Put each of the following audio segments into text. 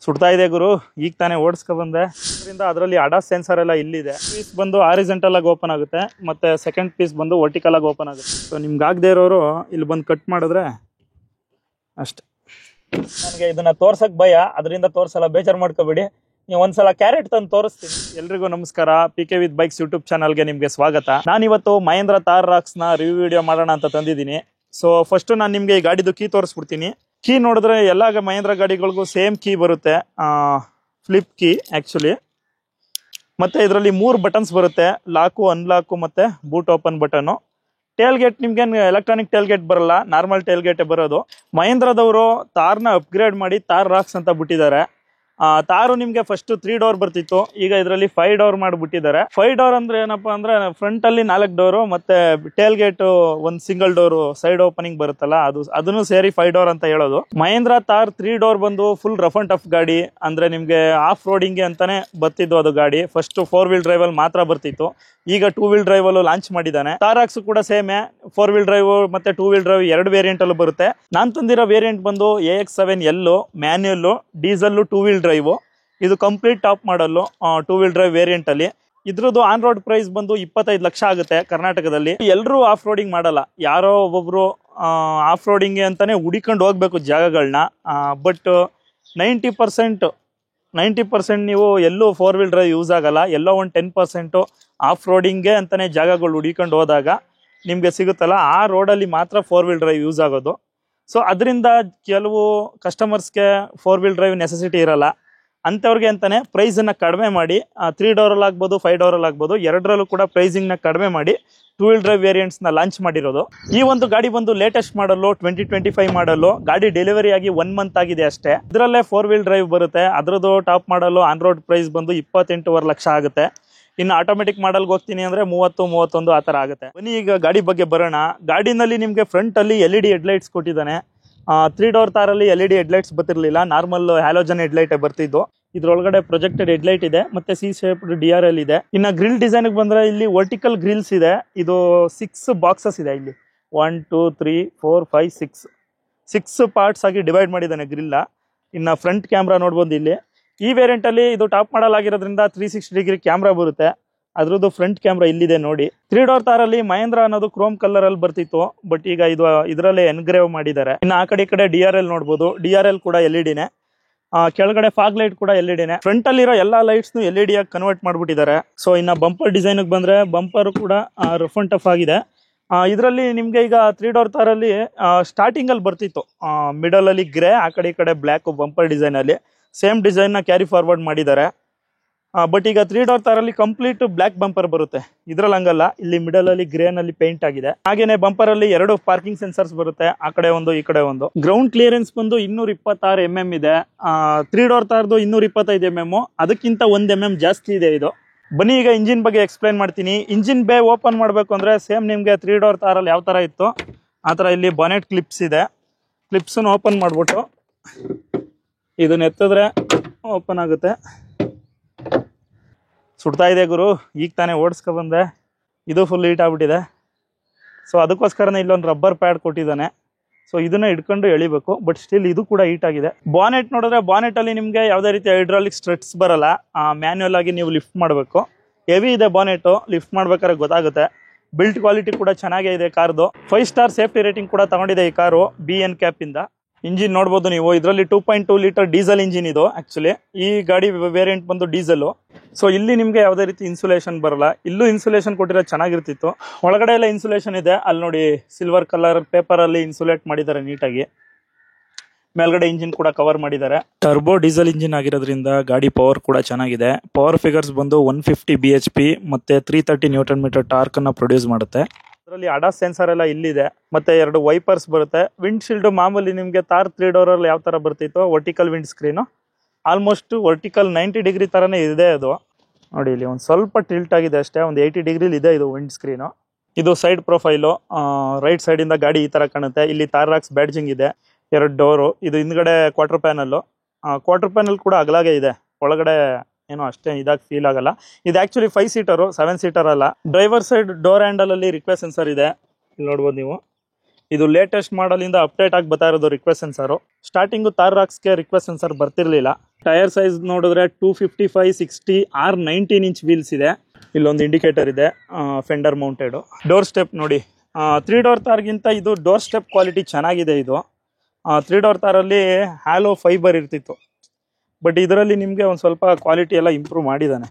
ಸುಡ್ತಾ ಇದೆ ಗುರು. ಈಗ ತಾನೇ ಓಡಿಸ್ಕೊ ಬಂದೆ. ಅದರಲ್ಲಿ ಅಡಾಸ್ ಸೆನ್ಸರ್ ಎಲ್ಲ ಇಲ್ಲಿದೆ. ಪೀಸ್ ಬಂದು ಹಾರಿಜೆಂಟಲ್ ಆಗಿ ಓಪನ್ ಆಗುತ್ತೆ, ಮತ್ತೆ ಸೆಕೆಂಡ್ ಪೀಸ್ ಬಂದು ವರ್ಟಿಕಲ್ ಆಗಿ ಓಪನ್ ಆಗುತ್ತೆ. ಸೊ ನಿಮ್ಗೆ ಆಗದೆ ಇರೋರು ಇಲ್ಲಿ ಬಂದು ಕಟ್ ಮಾಡಿದ್ರೆ ಅಷ್ಟೇ. ನನಗೆ ಇದನ್ನ ತೋರ್ಸಕ್ ಭಯ, ಅದರಿಂದ ತೋರ್ಸಲ್ಲ, ಬೇಜಾರು ಮಾಡ್ಕೋಬೇಡಿ. ನೀವು ಒಂದ್ಸಲ ಕ್ಯಾರೆಟ್ ತಂದು ತೋರಿಸ್ತೀನಿ. ಎಲ್ರಿಗೂ ನಮಸ್ಕಾರ. PK ವಿತ್ ಬೈಕ್ಸ್ ಯೂಟ್ಯೂಬ್ ಚಾನಲ್ಗೆ ನಿಮಗೆ ಸ್ವಾಗತ. ನಾನಿವತ್ತು ಮಹೇಂದ್ರ ಥಾರ್ ರಾಕ್ಸ್ ನ ರಿವ್ಯೂ ವಿಡಿಯೋ ಮಾಡೋಣ ಅಂತ ತಂದಿದ್ದೀನಿ. ಸೊ ಫಸ್ಟ್ ನಾನು ನಿಮಗೆ ಈ ಗಾಡಿದು ಕೀ ತೋರಿಸ್ಬಿಡ್ತೀನಿ. ಕೀ ನೋಡಿದ್ರೆ ಎಲ್ಲ ಮಹೇಂದ್ರ ಗಾಡಿಗಳಿಗೂ ಸೇಮ್ ಕೀ ಬರುತ್ತೆ, ಫ್ಲಿಪ್ ಕೀ ಆಕ್ಚುಲಿ. ಮತ್ತೆ ಇದರಲ್ಲಿ 3 ಬಟನ್ಸ್ ಬರುತ್ತೆ, ಲಾಕು, ಅನ್ಲಾಕು ಮತ್ತೆ boot open button. Tail gate ನಿಮ್ಗೇನು ಎಲೆಕ್ಟ್ರಾನಿಕ್ ಟೇಲ್ ಗೇಟ್ ಬರಲ್ಲ, ನಾರ್ಮಲ್ ಟೇಲ್ ಗೇಟೇ ಬರೋದು. ಮಹೇಂದ್ರದವರು ತಾರ್ನ ಅಪ್ಗ್ರೇಡ್ ಮಾಡಿ ತಾರ್ ರಾಕ್ಸ್ ಅಂತ ಬಿಟ್ಟಿದ್ದಾರೆ. ತಾರು ನಿಮ್ಗೆ ಫಸ್ಟ್ 3 ಡೋರ್ ಬರ್ತಿತ್ತು, ಈಗ ಇದರಲ್ಲಿ 5 ಡೋರ್ ಮಾಡಿಬಿಟ್ಟಿದ್ದಾರೆ. 5 ಡೋರ್ ಅಂದ್ರೆ ಏನಪ್ಪಾ ಅಂದ್ರೆ ಫ್ರಂಟ್ ಅಲ್ಲಿ 4 ಡೋರು ಮತ್ತೆ ಟೇಲ್ ಗೇಟ್ ಒಂದು ಸಿಂಗಲ್ ಡೋರ್ ಸೈಡ್ ಓಪನಿಂಗ್ ಬರುತ್ತಲ್ಲ, ಅದನ್ನು ಸೇರಿ 5 ಡೋರ್ ಅಂತ ಹೇಳೋದು. ಮಹೇಂದ್ರ ತಾರ್ 3 ಡೋರ್ ಬಂದು ಫುಲ್ ರಫ್ ಅಂಡ್ ಟಫ್ ಗಾಡಿ, ಅಂದ್ರೆ ನಿಮ್ಗೆ ಆಫ್ ರೋಡಿಂಗ್ ಅಂತಾನೆ ಬರ್ತಿದ್ದು ಅದು ಗಾಡಿ. ಫಸ್ಟ್ 4 ವೀಲ್ ಡ್ರೈವ್ ಅಲ್ಲಿ ಮಾತ್ರ ಬರ್ತಿತ್ತು, ಈಗ 2 ವೀಲ್ ಡ್ರೈವ್ ಅಲ್ಲೂ ಲಾಂಚ್ ಮಾಡಿದ್ದಾನೆ. ತಾರಾಕ್ಸ್ ಕೂಡ ಸೇಮೆ, 4 ವೀಲ್ ಡ್ರೈವ್ ಮತ್ತೆ 2 ವೀಲ್ ಡ್ರೈವ್ 2 ವೇರಿಯಂಟ್ ಅಲ್ಲೂ ಬರುತ್ತೆ. ನಾನ್ ತಂದಿರೋ ವೇರಿಯಂಟ್ ಬಂದು AX7L manual diesel 2 wheel drive. ಇದು ಕಂಪ್ಲೀಟ್ ಟಾಪ್ ಮಾಡಲ್ಲು 2 ವೀಲ್ ಡ್ರೈವ್ ವೇರಿಯಂಟ್ ಅಲ್ಲಿ. ಇದ್ರದ್ದು ಆನ್ ರೋಡ್ ಪ್ರೈಸ್ ಬಂದು 25 ಲಕ್ಷ ಆಗುತ್ತೆ ಕರ್ನಾಟಕದಲ್ಲಿ. ಎಲ್ಲರೂ ಆಫ್ ರೋಡಿಂಗ್ ಮಾಡಲ್ಲ, ಯಾರೋ ಒಬ್ಬೊಬ್ರು ಆಫ್ ರೋಡಿಂಗ್ ಅಂತಾನೆ ಹುಡಿಕೊಂಡು ಹೋಗ್ಬೇಕು ಜಾಗಗಳನ್ನ. ಬಟ್ 90% ನೀವು ಎಲ್ಲೂ 4 ವೀಲ್ ಡ್ರೈವ್ ಯೂಸ್ ಆಗಲ್ಲ. ಎಲ್ಲೋ ಒಂದು 10% ಆಫ್ ರೋಡಿಂಗ್ಗೆ ಅಂತಾನೆ ಜಾಗಗಳು ಹುಡಿಕೊಂಡು ಹೋದಾಗ ನಿಮ್ಗೆ ಸಿಗುತ್ತಲ್ಲ, ಆ ರೋಡಲ್ಲಿ ಮಾತ್ರ 4 ವೀಲ್ ಡ್ರೈವ್ ಯೂಸ್ ಆಗೋದು. ಸೊ ಅದರಿಂದ ಕೆಲವು ಕಸ್ಟಮರ್ಸ್ಗೆ 4 ವೀಲ್ ಡ್ರೈವ್ ನೆಸೆಸಿಟಿ ಇರಲ್ಲ, ಅಂಥವ್ರಿಗೆ ಅಂತಾನೆ ಪ್ರೈಸನ್ನು ಕಡಿಮೆ ಮಾಡಿ 3 ಡೋರಲ್ಲಿ ಆಗ್ಬೋದು 5 ಡೋರಲ್ಲಿ ಆಗ್ಬೋದು, ಎರಡರಲ್ಲೂ ಕೂಡ ಪ್ರೈಸಿಂಗ್ನ ಕಡಿಮೆ ಮಾಡಿ 2 ವೀಲ್ ಡ್ರೈವ್ ವೇರಿಯಂಟ್ಸ್ನ ಲಾಂಚ್ ಮಾಡಿರೋದು. ಈ ಒಂದು ಗಾಡಿ ಬಂದು ಲೇಟೆಸ್ಟ್ ಮಾಡಲ್ಲು, 2025 ಮಾಡಲ್ಲು. ಗಾಡಿ ಡೆಲಿವರಿ ಆಗಿ 1 ಮಂತ್ ಆಗಿದೆ ಅಷ್ಟೇ. ಇದರಲ್ಲೇ 4 ವೀಲ್ ಡ್ರೈವ್ ಬರುತ್ತೆ. ಅದರದ್ದು ಟಾಪ್ ಮಾಡಲ್ಲು ಆನ್ ರೋಡ್ ಪ್ರೈಸ್ ಬಂದು 28.5 ಲಕ್ಷ ಆಗುತ್ತೆ. ಇನ್ನು ಆಟೋಮೆಟಿಕ್ ಮಾಡಲ್ಗೆ ಹೋಗ್ತೀನಿ ಅಂದ್ರೆ 30-31 ಆ ಥರ ಆಗುತ್ತೆ. ಬನ್ನಿ ಈಗ ಗಾಡಿ ಬಗ್ಗೆ ಬರೋಣ. ಗಾಡಿನಲ್ಲಿ ನಿಮಗೆ ಫ್ರಂಟ್ ಅಲ್ಲಿ LED ಹೆಡ್ಲೈಟ್ಸ್ ಕೊಟ್ಟಿದ್ದಾನೆ. 3 ಡೋರ್ ತಾರಲ್ಲಿ LED ಹೆಡ್ಲೈಟ್ಸ್ ಬರ್ತಿರ್ಲಿಲ್ಲ, ನಾರ್ಮಲ್ ಹ್ಯಾಲೋಜನ್ ಹೆಡ್ಲೈಟ್ ಬರ್ತಿದ್ದು. ಇದ್ರೊಳಗಡೆ ಪ್ರೊಜೆಕ್ಟೆಡ್ ಹೆಡ್ಲೈಟ್ ಇದೆ, ಮತ್ತೆ C ಶೇಪ್ಡ್ DRL ಇದೆ. ಇನ್ನು ಗ್ರಿಲ್ ಡಿಸೈನ್ ಬಂದ್ರೆ ಇಲ್ಲಿ ವರ್ಟಿಕಲ್ ಗ್ರಿಲ್ಸ್ ಇದೆ. ಇದು 6 ಬಾಕ್ಸಸ್ ಇದೆ. ಇಲ್ಲಿ 1 2 3 4 5 6 ಪಾರ್ಟ್ಸ್ ಆಗಿ ಡಿವೈಡ್ ಮಾಡಿದ್ದಾನೆ ಗ್ರಿಲ್. ಇನ್ನು ಫ್ರಂಟ್ ಕ್ಯಾಮ್ರಾ ನೋಡ್ಬೋದು ಇಲ್ಲಿ. ಈ ವೇರಿಯಂಟ್ ಅಲ್ಲಿ ಇದು ಟಾಪ್ ಮಾಡಲ್ ಆಗಿರೋದ್ರಿಂದ 360 ಡಿಗ್ರಿ ಕ್ಯಾಮ್ರಾ ಬರುತ್ತೆ. ಅದ್ರದ್ದು ಫ್ರಂಟ್ ಕ್ಯಾಮ್ರಾ ಇಲ್ಲಿದೆ ನೋಡಿ. 3 ಡೋರ್ ತಾರಲ್ಲಿ ಮಹೇಂದ್ರ ಅನ್ನೋದು ಕ್ರೋಮ್ ಕಲರ್ ಅಲ್ಲಿ ಬರ್ತಿತ್ತು, ಬಟ್ ಈಗ ಇದರಲ್ಲೇ ಎನ್ಗ್ರೇವ್ ಮಾಡಿದ್ದಾರೆ. ಇನ್ನು ಆ ಕಡೆ ಈ ಕಡೆ DRL ನೋಡ್ಬೋದು, DRL ಕೂಡ LED-ನೇ. ಕೆಳಗಡೆ ಫಾಗ್ ಲೈಟ್ ಕೂಡ LED-ನೇ. ಫ್ರಂಟ್ ಅಲ್ಲಿರೋ ಎಲ್ಲಾ ಲೈಟ್ಸ್ LED ಆಗಿ ಕನ್ವರ್ಟ್ ಮಾಡ್ಬಿಟ್ಟಿದ್ದಾರೆ. ಸೊ ಇನ್ನ ಬಂಪರ್ ಡಿಸೈನ್ ಬಂದ್ರೆ ಬಂಪರ್ ಕೂಡ ರಫ್ ಅಂಡ್ ಟಫ್ ಆಗಿದೆ. ಇದರಲ್ಲಿ ನಿಮ್ಗೆ ಈಗ 3 ಡೋರ್ ತಾರಲ್ಲಿ ಸ್ಟಾರ್ಟಿಂಗ್ ಅಲ್ಲಿ ಬರ್ತಿತ್ತು ಮಿಡಲ್ ಅಲ್ಲಿ ಗ್ರೇ, ಆ ಕಡೆ ಈ ಕಡೆ ಬ್ಲ್ಯಾಕ್ ಬಂಪರ್ ಡಿಸೈನ್ ಅಲ್ಲಿ. ಸೇಮ್ ಡಿಸೈನ್ ನ ಕ್ಯಾರಿ ಫಾರ್ವರ್ಡ್ ಮಾಡಿದ್ದಾರೆ. ಬಟ್ ಈಗ 3 ಡೋರ್ ತಾರಲ್ಲಿ ಕಂಪ್ಲೀಟ್ ಬ್ಲ್ಯಾಕ್ ಬಂಪರ್ ಬರುತ್ತೆ. ಇದ್ರಲ್ಲಿ ಹಂಗಲ್ಲ, ಇಲ್ಲಿ ಮಿಡಲ್ ಅಲ್ಲಿ ಗ್ರೇ ನಲ್ಲಿ ಪೇಂಟ್ ಆಗಿದೆ. ಹಾಗೇನೆ ಬಂಪರ್ ಅಲ್ಲಿ 2 ಪಾರ್ಕಿಂಗ್ ಸೆನ್ಸರ್ಸ್ ಬರುತ್ತೆ, ಆ ಕಡೆ ಒಂದು ಈ ಕಡೆ ಒಂದು. ಗ್ರೌಂಡ್ ಕ್ಲಿಯರೆನ್ಸ್ ಬಂದು 226 mm ಇದೆ. 3 ಡೋರ್ ತಾರದು 225 mm, ಅದಕ್ಕಿಂತ 1 mm ಜಾಸ್ತಿ ಇದೆ ಇದು. ಬನ್ನಿ ಈಗ ಇಂಜಿನ್ ಬಗ್ಗೆ ಎಕ್ಸ್ಪ್ಲೈನ್ ಮಾಡ್ತೀನಿ. ಇಂಜಿನ್ ಬೇ ಓಪನ್ ಮಾಡಬೇಕು ಅಂದ್ರೆ ಸೇಮ್ ನಿಮ್ಗೆ 3 ಡೋರ್ ತಾರಲ್ಲಿ ಯಾವ ತರ ಇತ್ತು ಆ ತರ ಇಲ್ಲಿ ಬಾನೆಟ್ ಕ್ಲಿಪ್ಸ್ ಇದೆ. ಕ್ಲಿಪ್ಸ್ ಓಪನ್ ಮಾಡ್ಬಿಟ್ಟು ಇದನ್ನ ಎತ್ತಿದ್ರೆ ಓಪನ್ ಆಗುತ್ತೆ. ಸುಡ್ತಾ ಇದೆ ಗುರು. ಈಗ ತಾನೇ ಓಡಿಸ್ಕೊ ಬಂದೆ. ಇದು ಫುಲ್ ಹೀಟ್ ಆಗ್ಬಿಟ್ಟಿದೆ. ಸೊ ಅದಕ್ಕೋಸ್ಕರನೇ ಇಲ್ಲೊಂದು ರಬ್ಬರ್ ಪ್ಯಾಡ್ ಕೊಟ್ಟಿದ್ದಾನೆ. ಸೊ ಇದನ್ನ ಇಟ್ಕೊಂಡು ಎಳಿಬೇಕು, ಬಟ್ ಸ್ಟಿಲ್ ಇದು ಕೂಡ ಹೀಟ್ ಆಗಿದೆ. ಬಾನೆಟ್ ನೋಡಿದ್ರೆ ಬಾನೆಟ್ ಅಲ್ಲಿ ನಿಮ್ಗೆ ಯಾವುದೇ ರೀತಿ ಹೈಡ್ರಾಲಿಕ್ ಸ್ಟ್ರಟ್ಸ್ ಬರಲ್ಲ, ಮ್ಯಾನ್ಯುಯಲ್ ಆಗಿ ನೀವು ಲಿಫ್ಟ್ ಮಾಡಬೇಕು. ಹೆವಿ ಇದೆ ಬಾನೆಟ್, ಲಿಫ್ಟ್ ಮಾಡ್ಬೇಕಾದ್ರೆ ಗೊತ್ತಾಗುತ್ತೆ. ಬಿಲ್ಟ್ ಕ್ವಾಲಿಟಿ ಕೂಡ ಚೆನ್ನಾಗೇ ಇದೆ ಕಾರ್ದು. 5 ಸ್ಟಾರ್ ಸೇಫ್ಟಿ ರೇಟಿಂಗ್ ಕೂಡ ತಗೊಂಡಿದೆ ಈ ಕಾರು BN ಕ್ಯಾಪ್ ಇಂದ. ಇಂಜಿನ್ ನೋಡ್ಬೋದು ನೀವು, ಇದರಲ್ಲಿ 2.2 ಲೀಟರ್ ಡೀಸೆಲ್ ಇಂಜಿನ್ ಇದು. ಆಕ್ಚುಲಿ ಈ ಗಾಡಿ ವೇರಿಯಂಟ್ ಬಂದು ಡೀಸೆಲ್. ಸೊ ಇಲ್ಲಿ ನಿಮ್ಗೆ ಯಾವುದೇ ರೀತಿ ಇನ್ಸುಲೇಷನ್ ಬರಲ್ಲ. ಇಲ್ಲೂ ಇನ್ಸುಲೇಷನ್ ಕೊಟ್ಟಿರೋ ಚೆನ್ನಾಗಿರ್ತಿತ್ತು. ಒಳಗಡೆ ಎಲ್ಲ ಇನ್ಸುಲೇಷನ್ ಇದೆ. ಅಲ್ಲಿ ನೋಡಿ ಸಿಲ್ವರ್ ಕಲರ್ ಪೇಪರ್ ಅಲ್ಲಿ ಇನ್ಸುಲೇಟ್ ಮಾಡಿದ್ದಾರೆ ನೀಟಾಗಿ. ಮೇಲ್ಗಡೆ ಇಂಜಿನ್ ಕೂಡ ಕವರ್ ಮಾಡಿದ್ದಾರೆ. ಟರ್ಬೋ ಡೀಸೆಲ್ ಇಂಜಿನ್ ಆಗಿರೋದ್ರಿಂದ ಗಾಡಿ ಪವರ್ ಕೂಡ ಚೆನ್ನಾಗಿದೆ. ಪವರ್ ಫಿಗರ್ಸ್ ಬಂದು 150 bhp ಮತ್ತೆ 330 Nm ಟಾರ್ಕ್ ಅನ್ನ ಪ್ರೊಡ್ಯೂಸ್ ಮಾಡುತ್ತೆ. ಇದರಲ್ಲಿ ಅಡಾಸ್ ಸೆನ್ಸರ್ ಎಲ್ಲ ಇಲ್ಲಿದೆ, ಮತ್ತೆ 2 ವೈಪರ್ಸ್ ಬರುತ್ತೆ. ವಿಂಡ್ ಶೀಲ್ಡ್ ಮಾಮೂಲಿ ನಿಮ್ಗೆ ತಾರ್ 3 ಡೋರ್ ಅಲ್ಲಿ ಯಾವ ತರ ಬರ್ತಿತ್ತು, vertical wind screen, almost vertical 90 degree ತರನೇ ಇದೆ ಅದು. ನೋಡಿ ಇಲ್ಲಿ ಒಂದು ಸ್ವಲ್ಪ ಟಿಲ್ಟ್ ಆಗಿದೆ ಅಷ್ಟೇ, ಒಂದು 80 ಡಿಗ್ರಿಲಿ ಇದೆ ಇದು ವಿಂಡ್ ಸ್ಕ್ರೀನು. ಇದು ಸೈಡ್ ಪ್ರೊಫೈಲು, ರೈಟ್ ಸೈಡ್ ಇಂದ ಗಾಡಿ ಈ ತರ ಕಾಣುತ್ತೆ. ಇಲ್ಲಿ ತಾರಾಕ್ಸ್ ಬ್ಯಾಡ್ಜಿಂಗ್ ಇದೆ, 2 ಡೋರು. ಇದು ಹಿಂದ್ಗಡೆ ಕ್ವಾರ್ಟರ್ ಪ್ಯಾನಲ್ ಕೂಡ ಅಗಲಾಗೆ ಇದೆ. ಒಳಗಡೆ ಏನೋ ಅಷ್ಟೇ ಇದಾಗಿ ಫೀಲ್ ಆಗಲ್ಲ. ಇದು ಆಕ್ಚುಲಿ 5 ಸೀಟರು, 7 ಸೀಟರ್ ಅಲ್ಲ. ಡ್ರೈವರ್ ಸೈಡ್ ಡೋರ್ ಹ್ಯಾಂಡಲ್ ಅಲ್ಲಿ ರಿಕ್ವೆಸ್ಟ್ ಸೆನ್ಸರ್ ಇದೆ, ಇಲ್ಲಿ ನೋಡ್ಬೋದು ನೀವು. ಇದು ಲೇಟೆಸ್ಟ್ ಮಾಡಲ್ ಇಂದ ಅಪ್ಡೇಟ್ ಆಗಿ ಬರ್ತಾ ಇರೋದು ರಿಕ್ವೆಸ್ಟ್ ಸೆನ್ಸರ್. ಸ್ಟಾರ್ಟಿಂಗು ತಾರ್ ರಾಕ್ಸ್ಗೆ ರಿಕ್ವೆಸ್ಟ್ ಸೆನ್ಸರ್ ಬರ್ತಿರ್ಲಿಲ್ಲ, ಟೈರ್ ಸೈಜ್ ನೋಡಿದ್ರೆ 255/60 R19 ಇಂಚ್ ವೀಲ್ಸ್ ಇದೆ. ಇಲ್ಲೊಂದು ಇಂಡಿಕೇಟರ್ ಇದೆ, ಫೆಂಡರ್ ಮೌಂಟೆಡ್. ಡೋರ್ ಸ್ಟೆಪ್ ನೋಡಿ, 3 ಡೋರ್ ತಾರ್ಗಿಂತ ಇದು ಡೋರ್ ಸ್ಟೆಪ್ ಕ್ವಾಲಿಟಿ ಚೆನ್ನಾಗಿದೆ. ಇದು 3 ಡೋರ್ ತಾರಲ್ಲಿ ಹ್ಯಾಲೋ ಫೈಬರ್ ಇರ್ತಿತ್ತು, ಬಟ್ ಇದರಲ್ಲಿ ನಿಮಗೆ ಒಂದು ಸ್ವಲ್ಪ ಕ್ವಾಲಿಟಿ ಎಲ್ಲ ಇಂಪ್ರೂವ್ ಮಾಡಿದ್ದಾನೆ.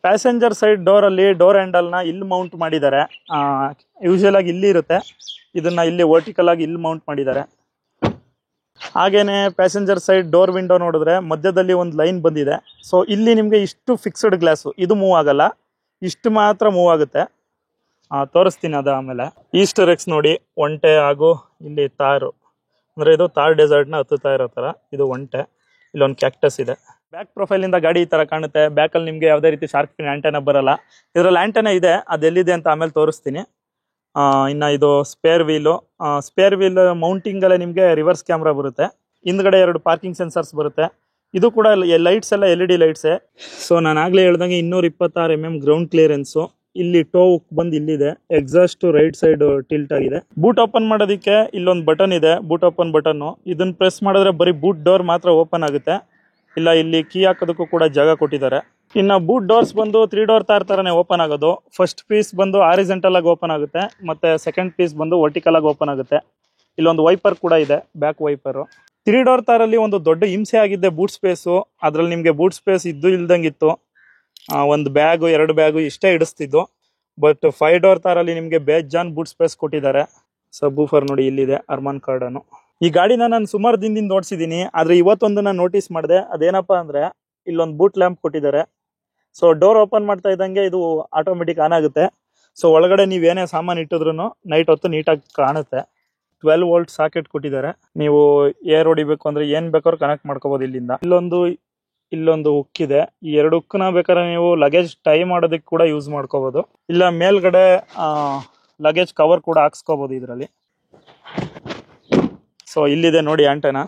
ಪ್ಯಾಸೆಂಜರ್ ಸೈಡ್ ಡೋರಲ್ಲಿ ಡೋರ್ ಹ್ಯಾಂಡಲ್ನ ಇಲ್ಲಿ ಮೌಂಟ್ ಮಾಡಿದ್ದಾರೆ. ಯೂಶುವಲ್ ಆಗಿ ಇಲ್ಲಿ ಇರುತ್ತೆ, ಇದನ್ನ ಇಲ್ಲಿ ವರ್ಟಿಕಲ್ ಆಗಿ ಇಲ್ಲಿ ಮೌಂಟ್ ಮಾಡಿದ್ದಾರೆ. ಹಾಗೇನೆ ಪ್ಯಾಸೆಂಜರ್ ಸೈಡ್ ಡೋರ್ ವಿಂಡೋ ನೋಡಿದ್ರೆ ಮಧ್ಯದಲ್ಲಿ ಒಂದು ಲೈನ್ ಬಂದಿದೆ. ಸೊ ಇಲ್ಲಿ ನಿಮಗೆ ಇಷ್ಟು ಫಿಕ್ಸ್ಡ್ ಗ್ಲಾಸು, ಇದು ಮೂವ್ ಆಗಲ್ಲ, ಇಷ್ಟು ಮಾತ್ರ ಮೂವ್ ಆಗುತ್ತೆ. ತೋರಿಸ್ತೀನಿ ಅದು ಆಮೇಲೆ. ಈಸ್ಟರ್ ಎಕ್ಸ್ ನೋಡಿ, ಒಂಟೆ ಹಾಗೂ ಇಲ್ಲಿ ತಾರು, ಅಂದರೆ ಇದು ತಾರ್ ಡೆಸರ್ಟ್ನ ಹತ್ತುತ್ತಾ ಇರೋ ಥರ ಇದು ಒಂಟೆ. ಇಲ್ಲೊಂದು ಕ್ಯಾಕ್ಟಸ್ ಇದೆ. ಬ್ಯಾಕ್ ಪ್ರೊಫೈಲಿಂದ ಗಾಡಿ ಈ ಥರ ಕಾಣುತ್ತೆ. ಬ್ಯಾಕಲ್ಲಿ ನಿಮಗೆ ಯಾವುದೇ ರೀತಿ ಶಾರ್ಕ್ ಫಿನ್ ಆ್ಯಂಟೆನಾ ಬರಲ್ಲ. ಇದರಲ್ಲಿ ಆ್ಯಂಟೆನಾ ಇದೆ, ಅದೆಲ್ಲಿದೆ ಅಂತ ಆಮೇಲೆ ತೋರಿಸ್ತೀನಿ. ಇನ್ನು ಇದು ಸ್ಪೇರ್ ವೀಲ್ ಮೌಂಟಿಂಗಲ್ಲೇ ನಿಮಗೆ ರಿವರ್ಸ್ ಕ್ಯಾಮ್ರಾ ಬರುತ್ತೆ. ಹಿಂದ್ಗಡೆ 2 ಪಾರ್ಕಿಂಗ್ ಸೆನ್ಸರ್ಸ್ ಬರುತ್ತೆ. ಇದು ಕೂಡ ಲೈಟ್ಸ್ ಎಲ್ಲ LED ಲೈಟ್ಸೇ. ಸೊ ನಾನು ಆಗಲೇ ಹೇಳ್ದಂಗೆ 226 mm ಗ್ರೌಂಡ್ ಕ್ಲಿಯರೆನ್ಸು. ಇಲ್ಲಿ ಟೋ ಬಂದು ಇಲ್ಲಿದೆ. ಎಕ್ಸಾಸ್ಟ್ ರೈಟ್ ಸೈಡ್ ಟಿಲ್ಟ್ ಆಗಿದೆ. ಬೂಟ್ ಓಪನ್ ಮಾಡೋದಕ್ಕೆ ಇಲ್ಲೊಂದು ಬಟನ್ ಇದೆ, ಬೂಟ್ ಓಪನ್ ಬಟನ್ನು. ಇದನ್ನ ಪ್ರೆಸ್ ಮಾಡಿದ್ರೆ ಬರೀ ಬೂಟ್ ಡೋರ್ ಮಾತ್ರ ಓಪನ್ ಆಗುತ್ತೆ. ಇಲ್ಲ ಇಲ್ಲಿ ಕೀ ಹಾಕೋದಕ್ಕೂ ಕೂಡ ಜಾಗ ಕೊಟ್ಟಿದ್ದಾರೆ. ಇನ್ನು ಬೂಟ್ ಡೋರ್ಸ್ ಬಂದು 3 ಡೋರ್ ಥರನೇ ಓಪನ್ ಆಗೋದು. ಫಸ್ಟ್ ಪೀಸ್ ಬಂದು ಹಾರಿಜೆಂಟಲ್ ಆಗಿ ಓಪನ್ ಆಗುತ್ತೆ, ಮತ್ತೆ ಸೆಕೆಂಡ್ ಪೀಸ್ ಬಂದು ವರ್ಟಿಕಲ್ ಆಗಿ ಓಪನ್ ಆಗುತ್ತೆ. ಇಲ್ಲೊಂದು ವೈಪರ್ ಕೂಡ ಇದೆ, ಬ್ಯಾಕ್ ವೈಪರು. 3 ಡೋರ್ ತಾರಲ್ಲಿ ಒಂದು ದೊಡ್ಡ ಹಿಂಸೆ ಆಗಿದ್ದೆ ಬೂಟ್ ಸ್ಪೇಸು. ಅದ್ರಲ್ಲಿ ನಿಮಗೆ ಬೂಟ್ ಸ್ಪೇಸ್ ಇಲ್ದಂಗಿತ್ತು. ಒಂದು ಬ್ಯಾಗು 2 ಬ್ಯಾಗು ಇಷ್ಟೇ ಇಡಿಸ್ತಿದ್ದು. ಬಟ್ 5 ಡೋರ್ ತಾರಲ್ಲಿ ನಿಮಗೆ ಬೇಜಾನ್ ಬೂಟ್ ಸ್ಪೇಸ್ ಕೊಟ್ಟಿದ್ದಾರೆ. ಸಬ್ವೂಫರ್ ನೋಡಿ ಇಲ್ಲಿದೆ, ಅರ್ಮಾನ್ ಕಾರ್ಡನು. ಈ ಗಾಡಿನ ನಾನು ಸುಮಾರು ದಿನದಿಂದ ಓಡಿಸಿದ್ದೀನಿ, ಆದರೆ ಇವತ್ತೊಂದನ್ನ ನೋಟಿಸ್ ಮಾಡಿದೆ. ಅದೇನಪ್ಪ ಅಂದರೆ ಇಲ್ಲೊಂದು ಬೂಟ್ ಲ್ಯಾಂಪ್ ಕೊಟ್ಟಿದ್ದಾರೆ. ಸೊ ಡೋರ್ ಓಪನ್ ಮಾಡ್ತಾ ಇದ್ದಂಗೆ ಇದು ಆಟೋಮೆಟಿಕ್ ಆನ್ ಆಗುತ್ತೆ. ಸೊ ಒಳಗಡೆ ನೀವೇನೇ ಸಾಮಾನು ಇಟ್ಟಿದ್ರು ನೈಟ್ ಹೊತ್ತು ನೀಟಾಗಿ ಕಾಣುತ್ತೆ. 12 ವೋಲ್ಟ್ ಸಾಕೆಟ್ ಕೊಟ್ಟಿದ್ದಾರೆ. ನೀವು ಏರ್ ಹೊಡಿಬೇಕು ಅಂದರೆ ಏನು ಬೇಕಾದ್ರೂ ಕನೆಕ್ಟ್ ಮಾಡ್ಕೋಬೋದು ಇಲ್ಲಿಂದ. ಇಲ್ಲೊಂದು ಹುಕ್ ಇದೆ. ಈ 2 ಹುಕ್ಕನ್ನ ಬೇಕಾದ್ರೆ ನೀವು ಲಗೇಜ್ ಟೈ ಮಾಡೋದಕ್ಕೆ ಕೂಡ ಯೂಸ್ ಮಾಡ್ಕೋಬೋದು. ಇಲ್ಲ ಮೇಲ್ಗಡೆ ಲಗೇಜ್ ಕವರ್ ಕೂಡ ಹಾಕ್ಸ್ಕೋಬೋದು ಇದರಲ್ಲಿ. ಸೊ ಇಲ್ಲಿದೆ ನೋಡಿ ಆಂಟೆನಾ.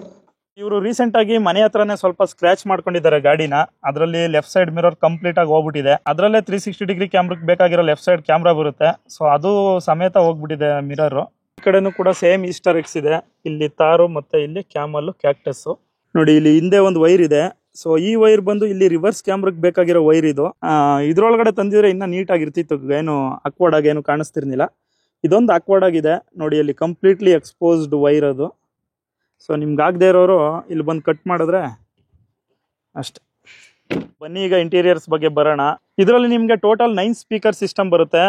ಇವರು ರೀಸೆಂಟ್ ಆಗಿ ಮನೆ ಹತ್ರನೇ ಸ್ವಲ್ಪ ಸ್ಕ್ರಾಚ್ ಮಾಡ್ಕೊಂಡಿದ್ದಾರೆ ಗಾಡಿನ. ಅದರಲ್ಲಿ ಲೆಫ್ಟ್ ಸೈಡ್ ಮಿರರ್ ಕಂಪ್ಲೀಟ್ ಆಗಿ ಹೋಗ್ಬಿಟ್ಟಿದೆ. ಅದರಲ್ಲೇ 360 ಡಿಗ್ರಿ ಕ್ಯಾಮ್ರಾಕ್ಕೆ ಬೇಕಾಗಿರೋ ಲೆಫ್ಟ್ ಸೈಡ್ ಕ್ಯಾಮ್ರಾ ಬರುತ್ತೆ. ಸೊ ಅದು ಸಮೇತ ಹೋಗ್ಬಿಟ್ಟಿದೆ ಮಿರರ್. ಈ ಕಡೆನೂ ಕೂಡ ಸೇಮ್ ಈಸ್ಟರ್ ಎಕ್ಸ್ ಇದೆ. ಇಲ್ಲಿ ತಾರು ಮತ್ತೆ ಇಲ್ಲಿ ಕ್ಯಾಮಲ್ ಕ್ಯಾಕ್ಟಸ್ ನೋಡಿ. ಇಲ್ಲಿ ಹಿಂದೆ ಒಂದು ವೈರ್ ಇದೆ. ಸೊ ಈ ವೈರ್ ಬಂದು ಇಲ್ಲಿ ರಿವರ್ಸ್ ಕ್ಯಾಮ್ರಾಕ್ಕೆ ಬೇಕಾಗಿರೋ ವೈರ್ ಇದು. ಇದ್ರೊಳಗಡೆ ತಂದಿದ್ರೆ ಇನ್ನ ನೀಟಾಗಿರ್ತಿತ್ತು, ಏನು ಅಕ್ವರ್ಡ್ ಆಗಿ ಏನು ಕಾಣಿಸ್ತಿರ್ಲಿಲ್ಲ. ಇದೊಂದು ಅಕ್ವರ್ಡ್ ಆಗಿದೆ ನೋಡಿ, ಅಲ್ಲಿ ಕಂಪ್ಲೀಟ್ಲಿ ಎಕ್ಸ್ಪೋಸ್ಡ್ ವೈರ್ ಅದು. ಸೊ ನಿಮ್ಗೆ ಆಗದೆ ಇರೋರು ಇಲ್ಲಿ ಬಂದು ಕಟ್ ಮಾಡಿದ್ರೆ ಅಷ್ಟೆ. ಬನ್ನಿ ಈಗ ಇಂಟೀರಿಯರ್ಸ್ ಬಗ್ಗೆ ಬರೋಣ. ಇದರಲ್ಲಿ ನಿಮಗೆ ಟೋಟಲ್ 9 ಸ್ಪೀಕರ್ ಸಿಸ್ಟಮ್ ಬರುತ್ತೆ.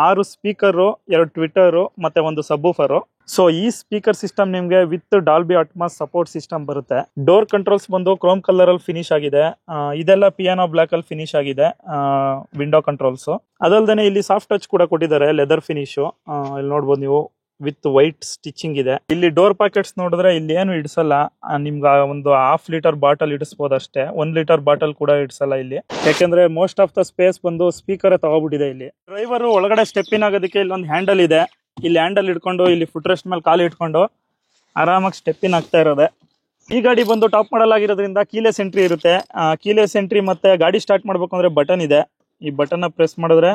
6 ಸ್ಪೀಕರು, 2 ಟ್ವಿಟರು ಮತ್ತೆ ಒಂದು ಸಬ್ವೂಫರು. ಸೊ ಈ ಸ್ಪೀಕರ್ ಸಿಸ್ಟಮ್ ನಿಮಗೆ with Dolby Atmos support system ಬರುತ್ತೆ. ಡೋರ್ ಕಂಟ್ರೋಲ್ಸ್ ಬಂದು ಕ್ರೋಮ್ ಕಲರ್ ಅಲ್ಲಿ ಫಿನಿಶ್ ಆಗಿದೆ. ಇದೆಲ್ಲ ಪಿಯಾನೋ ಬ್ಲಾಕ್ ಅಲ್ಲಿ ಫಿನಿಶ್ ಆಗಿದೆ ವಿಂಡೋ ಕಂಟ್ರೋಲ್ಸ್. ಅದಲ್ದೇನೆ ಇಲ್ಲಿ ಸಾಫ್ಟ್ ಟಚ್ ಕೂಡ ಕೊಟ್ಟಿದ್ದಾರೆ, ಲೆದರ್ ಫಿನಿಶು. ಇಲ್ಲಿ ನೋಡ್ಬೋದು ನೀವು, ವಿತ್ ವೈಟ್ ಸ್ಟಿಚಿಂಗ್ ಇದೆ. ಇಲ್ಲಿ ಡೋರ್ ಪಾಕೆಟ್ಸ್ ನೋಡಿದ್ರೆ ಇಲ್ಲಿ ಏನು ಇಡಿಸಲ್ಲ. ನಿಮ್ಗೆ ಒಂದು 1/2 ಲೀಟರ್ ಬಾಟಲ್ ಇಡಿಸಬಹುದು ಅಷ್ಟೇ. 1 ಲೀಟರ್ ಬಾಟಲ್ ಕೂಡ ಇಡಿಸಲ್ಲ ಇಲ್ಲಿ, ಯಾಕೆಂದ್ರೆ ಮೋಸ್ಟ್ ಆಫ್ ದ ಸ್ಪೇಸ್ ಬಂದು ಸ್ಪೀಕರ್ ತಗೋಬಿಟ್ಟಿದೆ. ಇಲ್ಲಿ ಡ್ರೈವರ್ ಒಳಗಡೆ ಸ್ಟೆಪ್ ಇನ್ ಆಗೋದಕ್ಕೆ ಇಲ್ಲೊಂದು ಹ್ಯಾಂಡಲ್ ಇದೆ. ಇಲ್ಲಿ ಹ್ಯಾಂಡಲ್ ಇಟ್ಕೊಂಡು ಇಲ್ಲಿ ಫುಟ್ ರೆಸ್ಟ್ ಮೇಲೆ ಕಾಲು ಇಟ್ಕೊಂಡು ಆರಾಮಾಗಿ ಸ್ಟೆಪ್ ಇನ್ ಆಗ್ತಾ ಇರೋದೆ. ಈ ಗಾಡಿ ಬಂದು ಟಾಪ್ ಮಾಡಲ್ ಆಗಿರೋದ್ರಿಂದ ಕೀಲೆಸ್ ಎಂಟ್ರಿ ಇರುತ್ತೆ. ಕೀಲೆಸ್ ಎಂಟ್ರಿ ಮತ್ತೆ ಗಾಡಿ ಸ್ಟಾರ್ಟ್ ಮಾಡ್ಬೇಕು ಅಂದ್ರೆ ಬಟನ್ ಇದೆ. ಈ ಬಟನ್ ಪ್ರೆಸ್ ಮಾಡಿದ್ರೆ